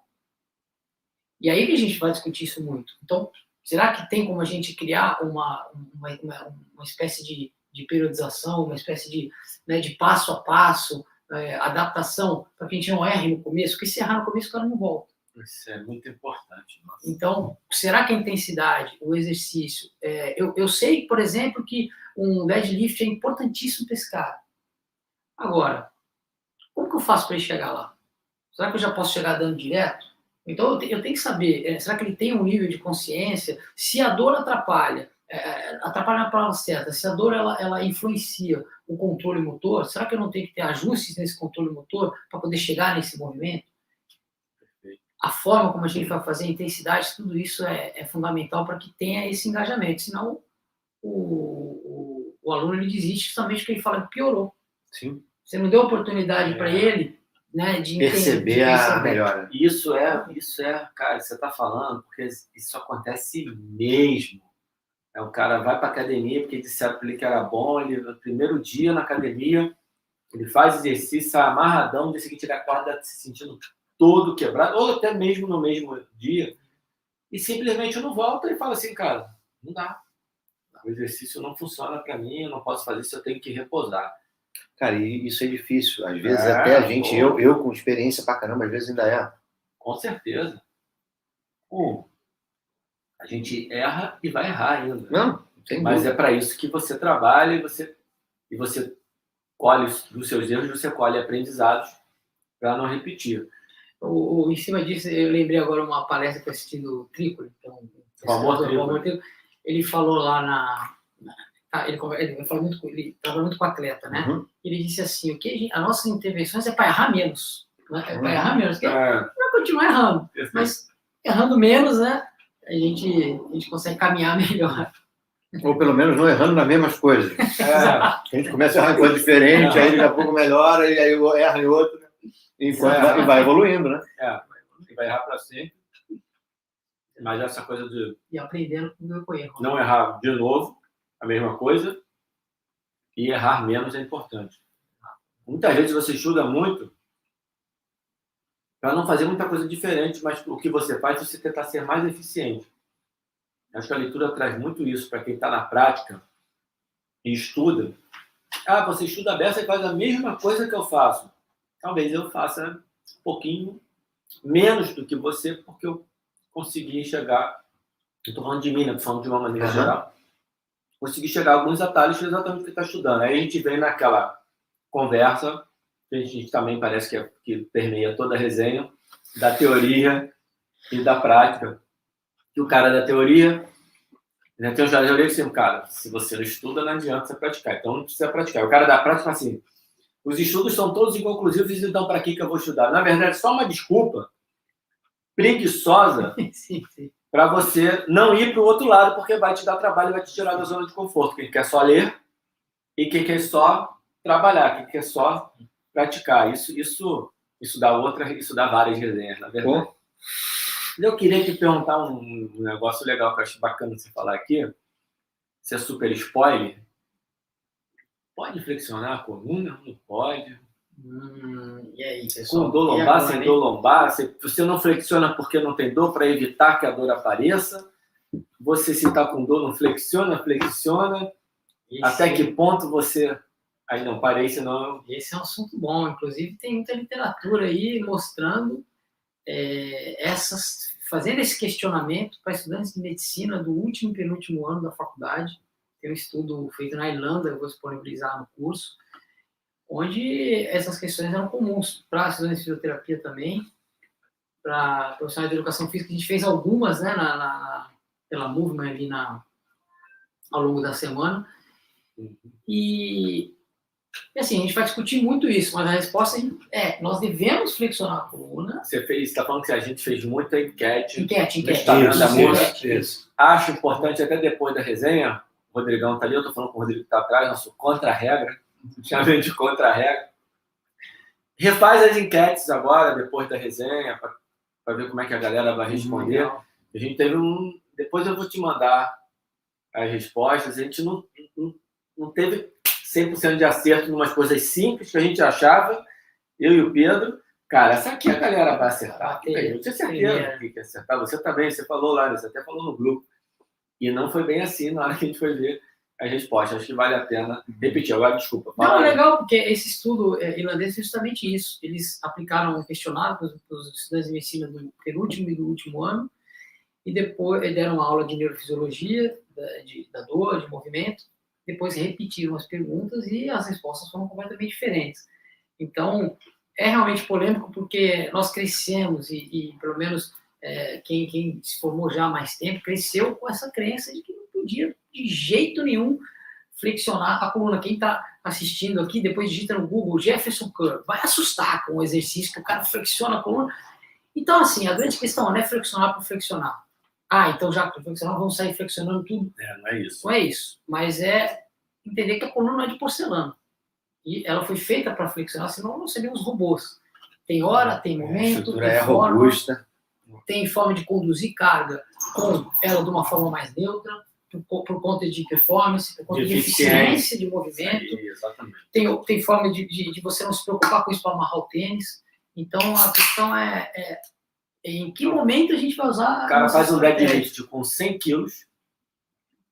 E aí que a gente vai discutir isso muito. Então, será que tem como a gente criar uma espécie de periodização, uma espécie de passo a passo, adaptação, para que a gente não erre no começo? Porque se errar no começo, o cara não volta. Isso é muito importante. Nossa. Então, será que a intensidade, o exercício... eu sei, por exemplo, que um deadlift é importantíssimo para esse cara. Agora, como que eu faço para ele chegar lá? Será que eu já posso chegar dando direto? Então, eu tenho que saber, será que ele tem um nível de consciência? Se a dor atrapalha na palavra certa, se a dor ela influencia o controle motor, será que eu não tenho que ter ajustes nesse controle motor para poder chegar nesse movimento? A forma como a gente vai fazer, a intensidade, tudo isso é fundamental para que tenha esse engajamento. Senão, o aluno ele desiste justamente porque ele fala que piorou. Sim. Você não deu oportunidade para ele, né, de perceber a melhora. Isso é, cara, você está falando, porque isso acontece mesmo. O cara vai para a academia porque disseram para ele que era bom, ele no primeiro dia na academia, ele faz exercício, sai amarradão, no dia seguinte ele acorda se sentindo todo quebrado, ou até mesmo no mesmo dia, e simplesmente não volta e fala assim, cara, Não dá. O exercício não funciona para mim, eu não posso fazer isso, eu tenho que repousar. Cara, e isso é difícil. Às vezes até a gente, eu com experiência pra caramba, às vezes ainda é. Com certeza. A gente erra e vai errar ainda. Não, sem Mas dúvida. é para isso que você trabalha e você colhe dos seus erros, você colhe aprendizados para não repetir. Em cima disso, eu lembrei agora uma palestra que eu assisti do Trípoli, então, O Amor Trípoli. ele falou lá ele trabalha muito com atleta, né? Uhum. Ele disse assim, as nossas intervenções é para errar menos, né? É para errar menos, porque vai continuar errando, mas errando menos, né? A gente consegue caminhar melhor. Ou pelo menos não errando nas mesmas coisas. A gente começa a errar em coisa diferente, aí daqui a pouco melhora, e aí erra em outra, e vai evoluindo, né? E vai errar para sempre. Mas essa coisa de E aprendendo com o erro. não errar de novo, a mesma coisa, e errar menos é importante. Muitas vezes você estuda muito para não fazer muita coisa diferente, mas o que você faz é você tentar ser mais eficiente. Acho que a leitura traz muito isso para quem está na prática e estuda. Você estuda a beça e faz a mesma coisa que eu faço. Talvez eu faça um pouquinho menos do que você, porque eu consegui chegar. Não estou falando de mim, estou falando de uma maneira geral. Consegui chegar a alguns atalhos exatamente o que está estudando. Aí a gente vem naquela conversa, que a gente também parece que permeia toda a resenha, da teoria e da prática. Que o cara da teoria, né, tem um jargão assim, cara, se você não estuda, não adianta você praticar. Então não precisa praticar. O cara da prática fala assim, os estudos são todos inconclusivos, então para que eu vou estudar? Na verdade, é só uma desculpa preguiçosa para você não ir para o outro lado, porque vai te dar trabalho e vai te tirar da zona de conforto. Quem quer só ler e quem quer só trabalhar, quem quer só praticar. Isso dá várias resenhas, na verdade. Eu queria te perguntar um negócio legal que eu acho bacana você falar aqui. Você é super spoiler. Pode flexionar a coluna? Não pode? E aí, pessoal? Com dor lombar, sem dor lombar? Você não flexiona porque não tem dor, para evitar que a dor apareça? Você, se está com dor, não flexiona? Até que ponto você... Aí não, parei, senão... Esse é um assunto bom. Inclusive, tem muita literatura aí mostrando fazendo esse questionamento para estudantes de medicina do último e penúltimo ano da faculdade. Tem um estudo feito na Irlanda, eu vou disponibilizar no curso, onde essas questões eram comuns para estudantes de fisioterapia também, para profissionais de educação física. A gente fez algumas, né, pela Movement ali ao longo da semana. E assim, a gente vai discutir muito isso, mas a resposta nós devemos flexionar a coluna. Você está falando que a gente fez muita enquete. Enquete. Isso. Acho importante, até depois da resenha, o Rodrigão está ali, eu estou falando com o Rodrigo que está atrás, nosso contra-regra, chamei de contra-regra. Refaz as enquetes agora, depois da resenha, para ver como é que a galera vai responder. A gente teve depois eu vou te mandar as respostas. A gente não teve 100% de acerto em umas coisas simples que a gente achava, eu e o Pedro. Cara, essa aqui a galera vai acertar. Eu tinha certeza que ia acertar. Você também, você falou lá, você até falou no grupo. E não foi bem assim na hora que a gente foi ver as respostas. Acho que vale a pena repetir. Agora, desculpa. Não, é legal, porque esse estudo irlandês é justamente isso. Eles aplicaram um questionário para os estudantes de medicina do penúltimo e do último ano, e depois deram uma aula de neurofisiologia, da dor, de movimento, depois repetiram as perguntas e as respostas foram completamente diferentes. Então, é realmente polêmico, porque nós crescemos e pelo menos quem se formou já há mais tempo cresceu com essa crença de que não podia de jeito nenhum flexionar a coluna. Quem está assistindo aqui, depois digita no Google Jefferson Curl, vai assustar com o exercício que o cara flexiona a coluna. Então, assim, a grande questão não é flexionar por flexionar. Então já que flexionar, vamos sair flexionando tudo. Não é isso. Não é isso, mas é entender que a coluna não é de porcelana. E ela foi feita para flexionar, senão não seriam os robôs. Tem hora, tem momento, tem forma, robusta. tem forma de conduzir carga com ela de uma forma mais neutra, por conta de performance, por conta de eficiência de movimento. Exatamente. Tem forma de você não se preocupar com isso para amarrar o tênis. Então, a questão é em que momento a gente vai usar... O cara faz um deadlift com 100 quilos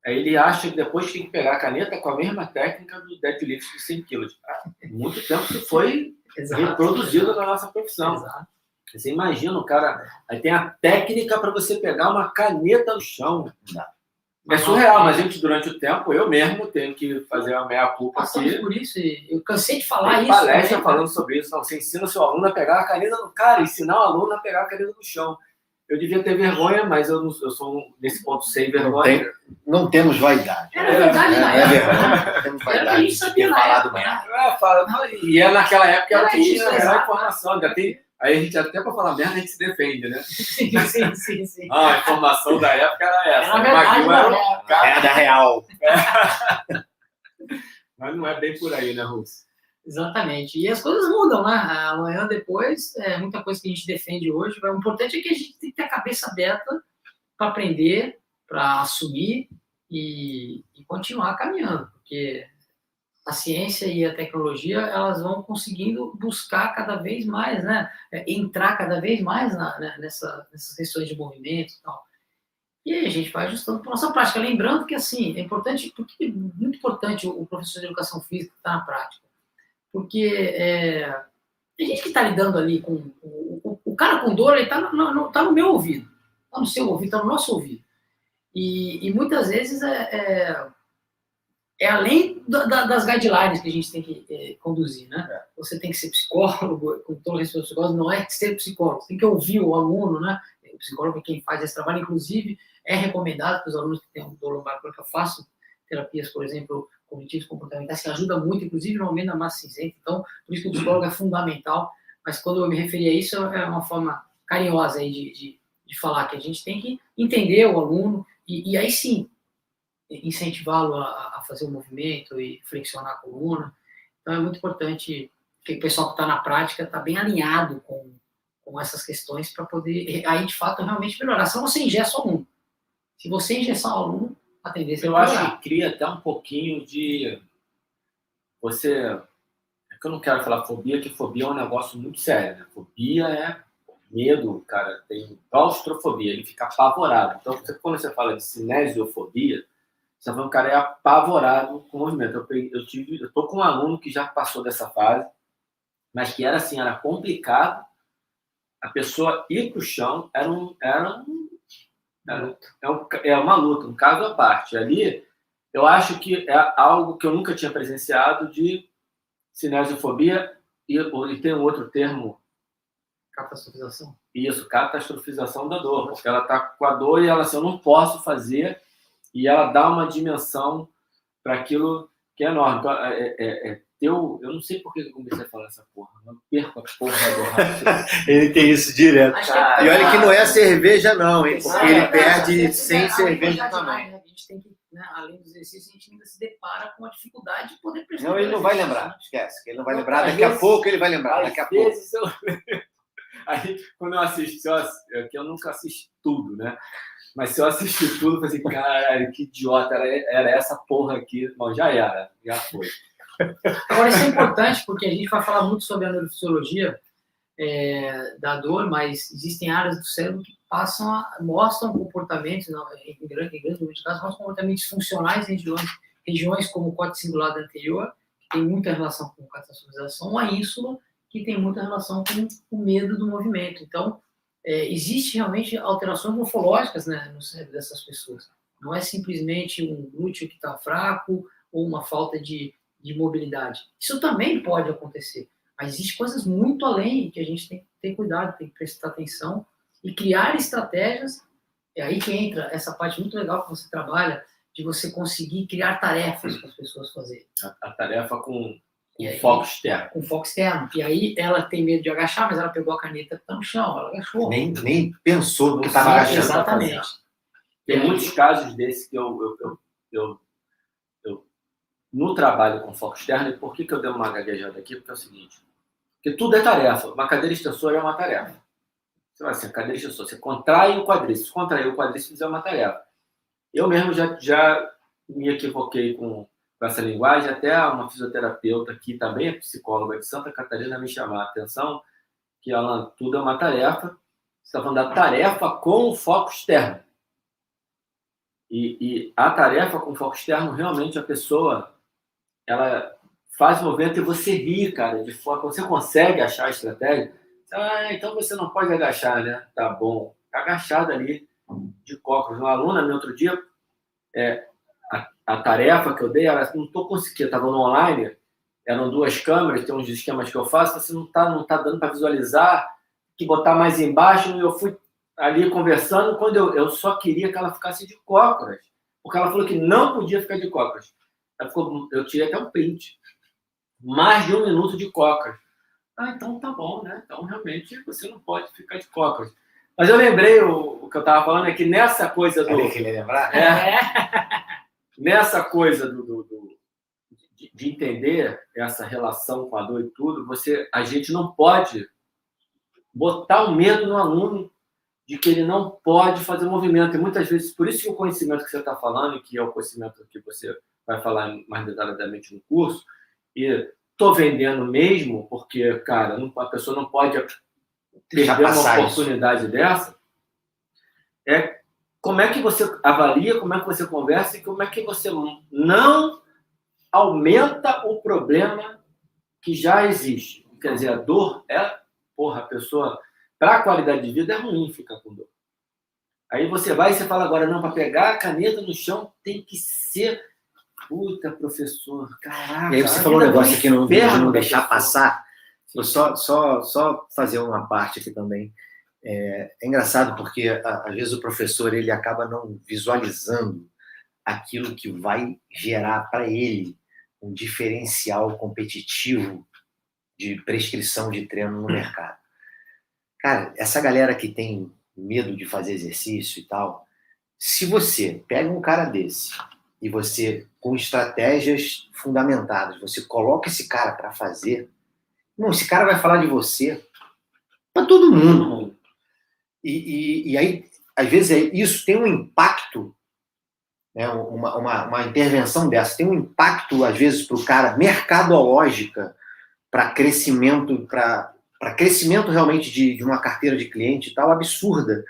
Aí ele acha que depois tem que pegar a caneta com a mesma técnica do deadlift de 100 quilos. Há muito tempo que foi reproduzido na nossa profissão. Exato. Você imagina o cara... Aí tem a técnica para você pegar uma caneta no chão. É surreal, mas gente, durante o tempo, eu mesmo tenho que fazer a meia-culpa Passamos aqui. por isso e eu cansei de falar Tem isso. palestra também, falando sobre isso. Não, você ensina o seu aluno a pegar a caneta no cara, ensinar o aluno a pegar a caneta no chão. Eu devia ter vergonha, mas eu sou, nesse ponto, sem vergonha. Não temos vaidade. Era verdade na É época. verdade. Não temos Era o que a vaidade gente de sabia ter na falado época, merda. né? E é naquela época era Era que tinha isso, a melhor exato. informação. Ainda tem, aí a gente, até para falar merda, a gente se defende, né? Sim. Ah, a informação da época era essa. Era O verdade Maguila na era um época. cara. É da real. Mas não é bem por aí, né, Russo? Exatamente. E as coisas mudam, né? Amanhã, depois, muita coisa que a gente defende hoje. O importante é que a gente tem que ter a cabeça aberta para aprender, para assumir e continuar caminhando. Porque a ciência e a tecnologia, elas vão conseguindo buscar cada vez mais, né? Entrar cada vez mais nessas questões de movimento e tal. E aí a gente vai ajustando para a nossa prática. Lembrando que, assim, é importante, porque é muito importante o professor de educação física estar na prática. Porque tem gente que está lidando ali com... O cara com dor, ele está no meu ouvido. Está no seu ouvido, está no nosso ouvido. E muitas vezes é além das guidelines que a gente tem que conduzir, né? Você tem que ser psicólogo, com todo respeito ao psicólogo, não é ser psicólogo, você tem que ouvir o aluno, né? O psicólogo é quem faz esse trabalho, inclusive é recomendado para os alunos que têm dor lombar crônica, eu faço terapias, por exemplo, cognitivas comportamentais, que ajuda muito, inclusive no aumento da massa cinzenta, então, por isso que o psicólogo é fundamental, mas quando eu me referi a isso, é uma forma carinhosa aí de falar que a gente tem que entender o aluno, e aí sim, incentivá-lo a fazer o movimento e flexionar a coluna. Então é muito importante que o pessoal que está na prática está bem alinhado com essas questões para poder, aí de fato, realmente melhorar. Senão você engessa o aluno. Se você engessar o aluno, a tendência é Eu melhorar. acho que cria até um pouquinho de... Você... É que eu não quero falar fobia, que fobia é um negócio muito sério, né? Fobia é medo, cara. Tem claustrofobia, ele fica apavorado. Então, quando você fala de cinesiofobia, você tá falando que o cara é apavorado com o movimento. Eu tô com um aluno que já passou dessa fase, mas que era assim, era complicado. A pessoa ir para o chão é uma luta, um caso à parte. Ali, eu acho que é algo que eu nunca tinha presenciado de cinesiofobia e tem um outro termo. Catastrofização. Isso, catastrofização da dor. Porque ela está com a dor e ela assim, eu não posso fazer, e ela dá uma dimensão para aquilo que é enorme. Então, eu não sei por que eu comecei a falar essa porra. Eu perco a porra do raciocínio. Ele tem isso direto. E olha que não é cerveja, não, hein? Porque ele perde sem cerveja também. A gente tem que, né, além dos exercícios, a gente ainda se depara com a dificuldade de poder perceber. Não, ele não vai lembrar. Esquece. Ele não vai lembrar. Daqui a pouco ele vai lembrar. Daqui a pouco. Aí, quando eu assisto, eu nunca assisto tudo, né? Mas se eu assistir tudo, eu falei assim, caralho, que idiota, era essa porra aqui. Bom, já foi. Agora, isso é importante, porque a gente vai falar muito sobre a neurofisiologia da dor, mas existem áreas do cérebro que mostram comportamentos, em grande número de casos, mostram comportamentos funcionais em regiões como o córtex cingulado anterior, que tem muita relação com catastrofização, ou a ínsula, que tem muita relação com o medo do movimento. Então, existe realmente alterações morfológicas, né, no cérebro dessas pessoas. Não é simplesmente um glúteo que está fraco ou uma falta de mobilidade. Isso também pode acontecer, mas existem coisas muito além que a gente tem que ter cuidado, tem que prestar atenção e criar estratégias. É aí que entra essa parte muito legal que você trabalha, de você conseguir criar tarefas para as pessoas fazerem. A tarefa com foco externo. Com foco externo. E aí ela tem medo de agachar, mas ela pegou a caneta que está no chão, ela agachou. Nem pensou no que estava agachando. Exatamente. Tem muitos casos desses que eu no trabalho com foco externo, e por que eu dei uma gaguejada aqui? Porque é o seguinte, porque tudo é tarefa. Uma cadeira extensora é uma tarefa. Você vai assim, a cadeira extensora, você contrai o quadríceps. Se contrair o quadríceps é uma tarefa. Eu mesmo já me equivoquei com essa linguagem, até uma fisioterapeuta que também é psicóloga de Santa Catarina me chamou a atenção, que Alan, tudo é uma tarefa. Você está falando da tarefa com o foco externo. E a tarefa com foco externo, realmente a pessoa, ela faz o movimento e você ri, cara, de forma, você consegue achar a estratégia. Então você não pode agachar, né? Tá bom. Agachada ali, de cócoras. Uma aluna, no outro dia, a tarefa que eu dei, ela não estou conseguindo, estava no online, eram 2 câmeras, tem uns esquemas que eu faço, você não tá dando para visualizar, que botar mais embaixo, e eu fui ali conversando, quando eu só queria que ela ficasse de cócoras, porque ela falou que não podia ficar de cócoras. Eu tirei até um print. Mais de 1 minuto de cócoras. Então tá bom, né? Então realmente você não pode ficar de cócoras. Mas eu lembrei, o que eu estava falando é que nessa coisa do... Cadê que ele lembrar? Nessa coisa de entender essa relação com a dor e tudo, a gente não pode botar o medo no aluno de que ele não pode fazer movimento. E muitas vezes, por isso que o conhecimento que você está falando, que é o conhecimento que você vai falar mais detalhadamente no curso, e estou vendendo mesmo, porque, cara, a pessoa não pode perder uma oportunidade dessa, como é que você avalia, como é que você conversa e como é que você não aumenta o problema que já existe. Quer dizer, a dor a pessoa, para a qualidade de vida, é ruim ficar com dor. Aí você vai e você fala agora, não, para pegar a caneta no chão tem que ser... Puta, professor, caraca. E aí você falou um negócio aqui, não deixar passar. Vou só fazer uma parte aqui também. É engraçado porque, às vezes, o professor ele acaba não visualizando aquilo que vai gerar para ele um diferencial competitivo de prescrição de treino no mercado. Cara, essa galera que tem medo de fazer exercício e tal, se você pega um cara desse e você, com estratégias fundamentadas, você coloca esse cara para fazer, esse cara vai falar de você para todo mundo. E aí, às vezes, isso tem um impacto, né, uma intervenção dessa, tem um impacto, às vezes, para o cara, mercadológica, para crescimento realmente de uma carteira de cliente e tal, absurda.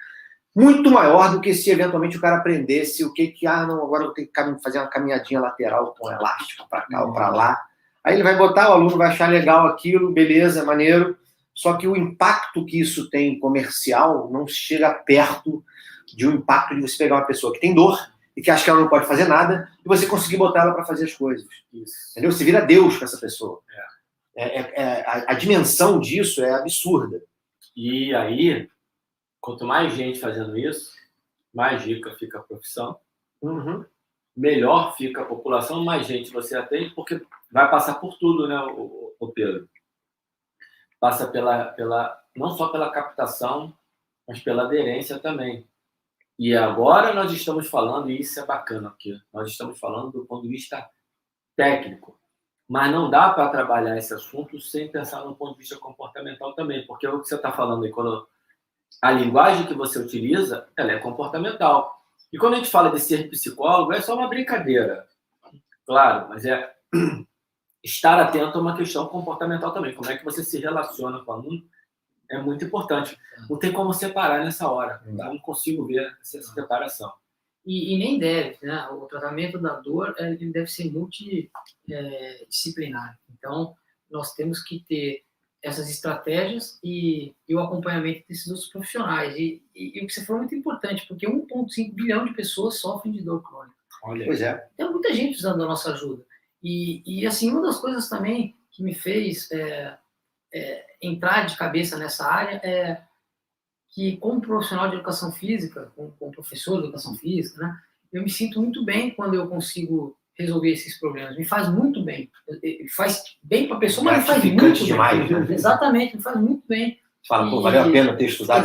Muito maior do que se eventualmente o cara aprendesse agora eu vou ter que fazer uma caminhadinha lateral com elástico para cá ou para lá. Aí ele vai botar, o aluno vai achar legal aquilo, beleza, maneiro, só que o impacto que isso tem comercial não chega perto de um impacto de você pegar uma pessoa que tem dor e que acha que ela não pode fazer nada e você conseguir botar ela para fazer as coisas. Isso. Entendeu? Você vira Deus com essa pessoa. A dimensão disso é absurda. E aí... Quanto mais gente fazendo isso, mais rica fica a profissão, melhor fica a população, mais gente você atende, porque vai passar por tudo, né, o Pedro? Passa não só pela captação, mas pela aderência também. E agora nós estamos falando, e isso é bacana aqui, nós estamos falando do ponto de vista técnico, mas não dá para trabalhar esse assunto sem pensar no ponto de vista comportamental também, porque o que você está falando aí, quando a linguagem que você utiliza, ela é comportamental. E quando a gente fala de ser psicólogo, é só uma brincadeira. Claro, mas é estar atento a uma questão comportamental também. Como é que você se relaciona com o aluno é muito importante. Não tem como separar nessa hora. Eu não consigo ver essa separação. E nem deve, né? O tratamento da dor ele deve ser multidisciplinar. Então, nós temos que ter essas estratégias e o acompanhamento desses outros profissionais. E o que você falou é muito importante, porque 1,5 bilhão de pessoas sofrem de dor crônica. Pois é. Tem muita gente precisando da nossa ajuda. E assim, uma das coisas também que me fez entrar de cabeça nessa área é que, como profissional de educação física, como professor de educação física, né, eu me sinto muito bem quando eu consigo resolver esses problemas. Me faz muito bem. Faz bem para a pessoa, mas me faz muito demais, bem. Né? Exatamente, me faz muito bem. Fala, valeu a pena ter estudado.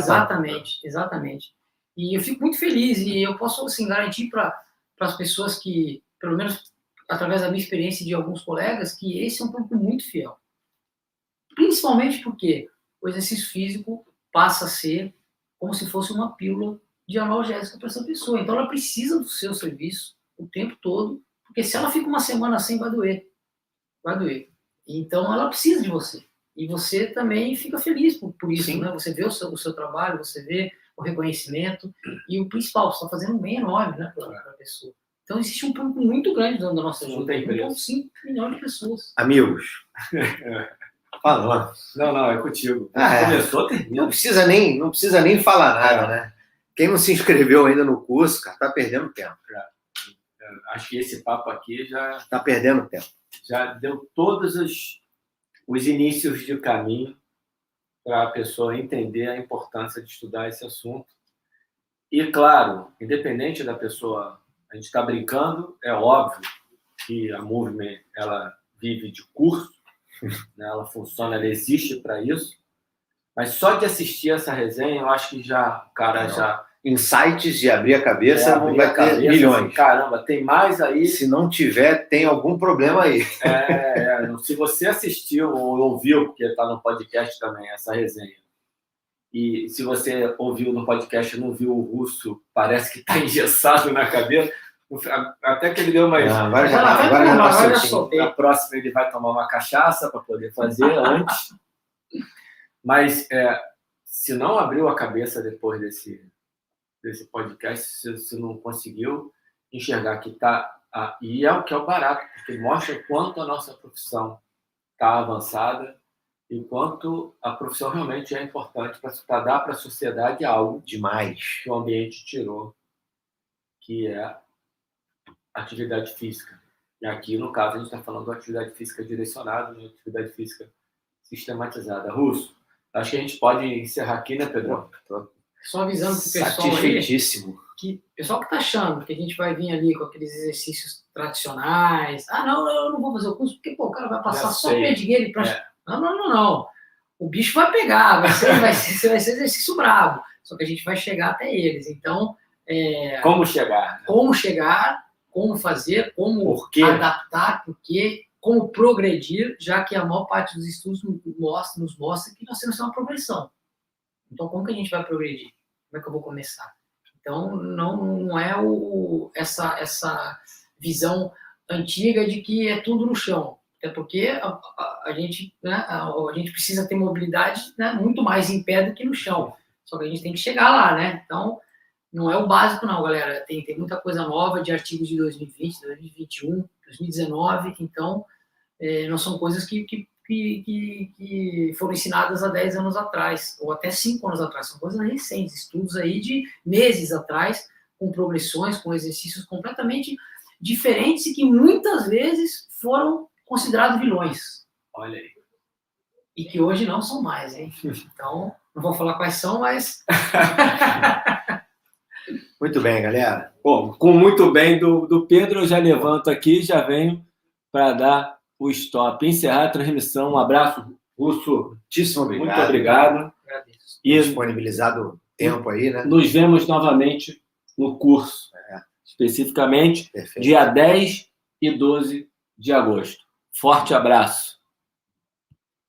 Exatamente. E eu fico muito feliz e eu posso assim, garantir para as pessoas que, pelo menos através da minha experiência e de alguns colegas, que esse é um público muito fiel. Principalmente porque o exercício físico passa a ser como se fosse uma pílula de analgésica para essa pessoa. Então ela precisa do seu serviço o tempo todo, porque se ela fica uma semana sem, vai doer. Então ela precisa de você. E você também fica feliz por isso, né? Você vê o seu trabalho, você vê o reconhecimento e o principal, você está fazendo um bem enorme, né, para a pessoa. Então, existe um público muito grande da nossa ajuda. Não tem preço. 1,5 milhão de pessoas. Amigos. Fala. Não, é contigo. Começou, termina. Não precisa nem falar nada, né? Quem não se inscreveu ainda no curso, cara, tá perdendo tempo. Acho que esse papo aqui já... Tá perdendo tempo. Já deu todos os inícios de caminho para a pessoa entender a importância de estudar esse assunto. E, claro, independente da pessoa... A gente está brincando, é óbvio que a Movement ela vive de curso, né? Ela funciona, ela existe para isso, mas só de assistir essa resenha, eu acho que já o cara já... Insights de abrir a cabeça, não vai ter milhões. Caramba, tem mais aí. Se não tiver, tem algum problema aí. Se você assistiu ou ouviu, porque está no podcast também, essa resenha, e se você ouviu no podcast e não viu o Russo, parece que está engessado na cabeça. Até que ele deu mais. Agora já soltei. A próxima ele vai tomar uma cachaça para poder fazer antes. Mas se não abriu a cabeça depois desse podcast, se não conseguiu enxergar que está. E é o que é o barato, porque mostra o quanto a nossa profissão está avançada e quanto a profissão realmente é importante para dar para a sociedade algo demais que o ambiente tirou, que é atividade física. E aqui, no caso, a gente está falando de atividade física direcionada, de atividade física sistematizada. Russo, acho que a gente pode encerrar aqui, né, Pedro? Só avisando para o pessoal satisfeitíssimo. Aí, que o pessoal que está achando que a gente vai vir ali com aqueles exercícios tradicionais, não, eu não vou fazer o curso, porque o cara vai passar só perdigueiro e prancha. Não. O bicho vai pegar, vai ser exercício brabo. Só que a gente vai chegar até eles. Então, como chegar? Como chegar, como fazer, como adaptar, porque, como progredir, já que a maior parte dos estudos nos mostra que nós temos uma progressão. Então, como que a gente vai progredir? Como é que eu vou começar? Então, não é essa visão antiga de que é tudo no chão. Até porque a gente precisa ter mobilidade, né, muito mais em pé do que no chão. Só que a gente tem que chegar lá, né? Então, não é o básico, não, galera. Tem muita coisa nova de artigos de 2020, 2021, 2019. Então, não são coisas que foram ensinadas há 10 anos atrás, ou até 5 anos atrás. São coisas recentes, estudos aí de meses atrás, com progressões, com exercícios completamente diferentes e que muitas vezes foram considerados vilões. Olha aí. E que hoje não são mais, hein? Então, não vou falar quais são, mas... Muito bem, galera. Bom, com muito bem do Pedro, eu já levanto aqui, já venho para dar o stop, encerrar a transmissão. Um abraço, Russo. Muitíssimo obrigado. Muito obrigado. Agradeço. E disponibilizado tempo aí, né? Nos vemos novamente no curso, especificamente Perfeito. dia 10 e 12 de agosto. Forte abraço.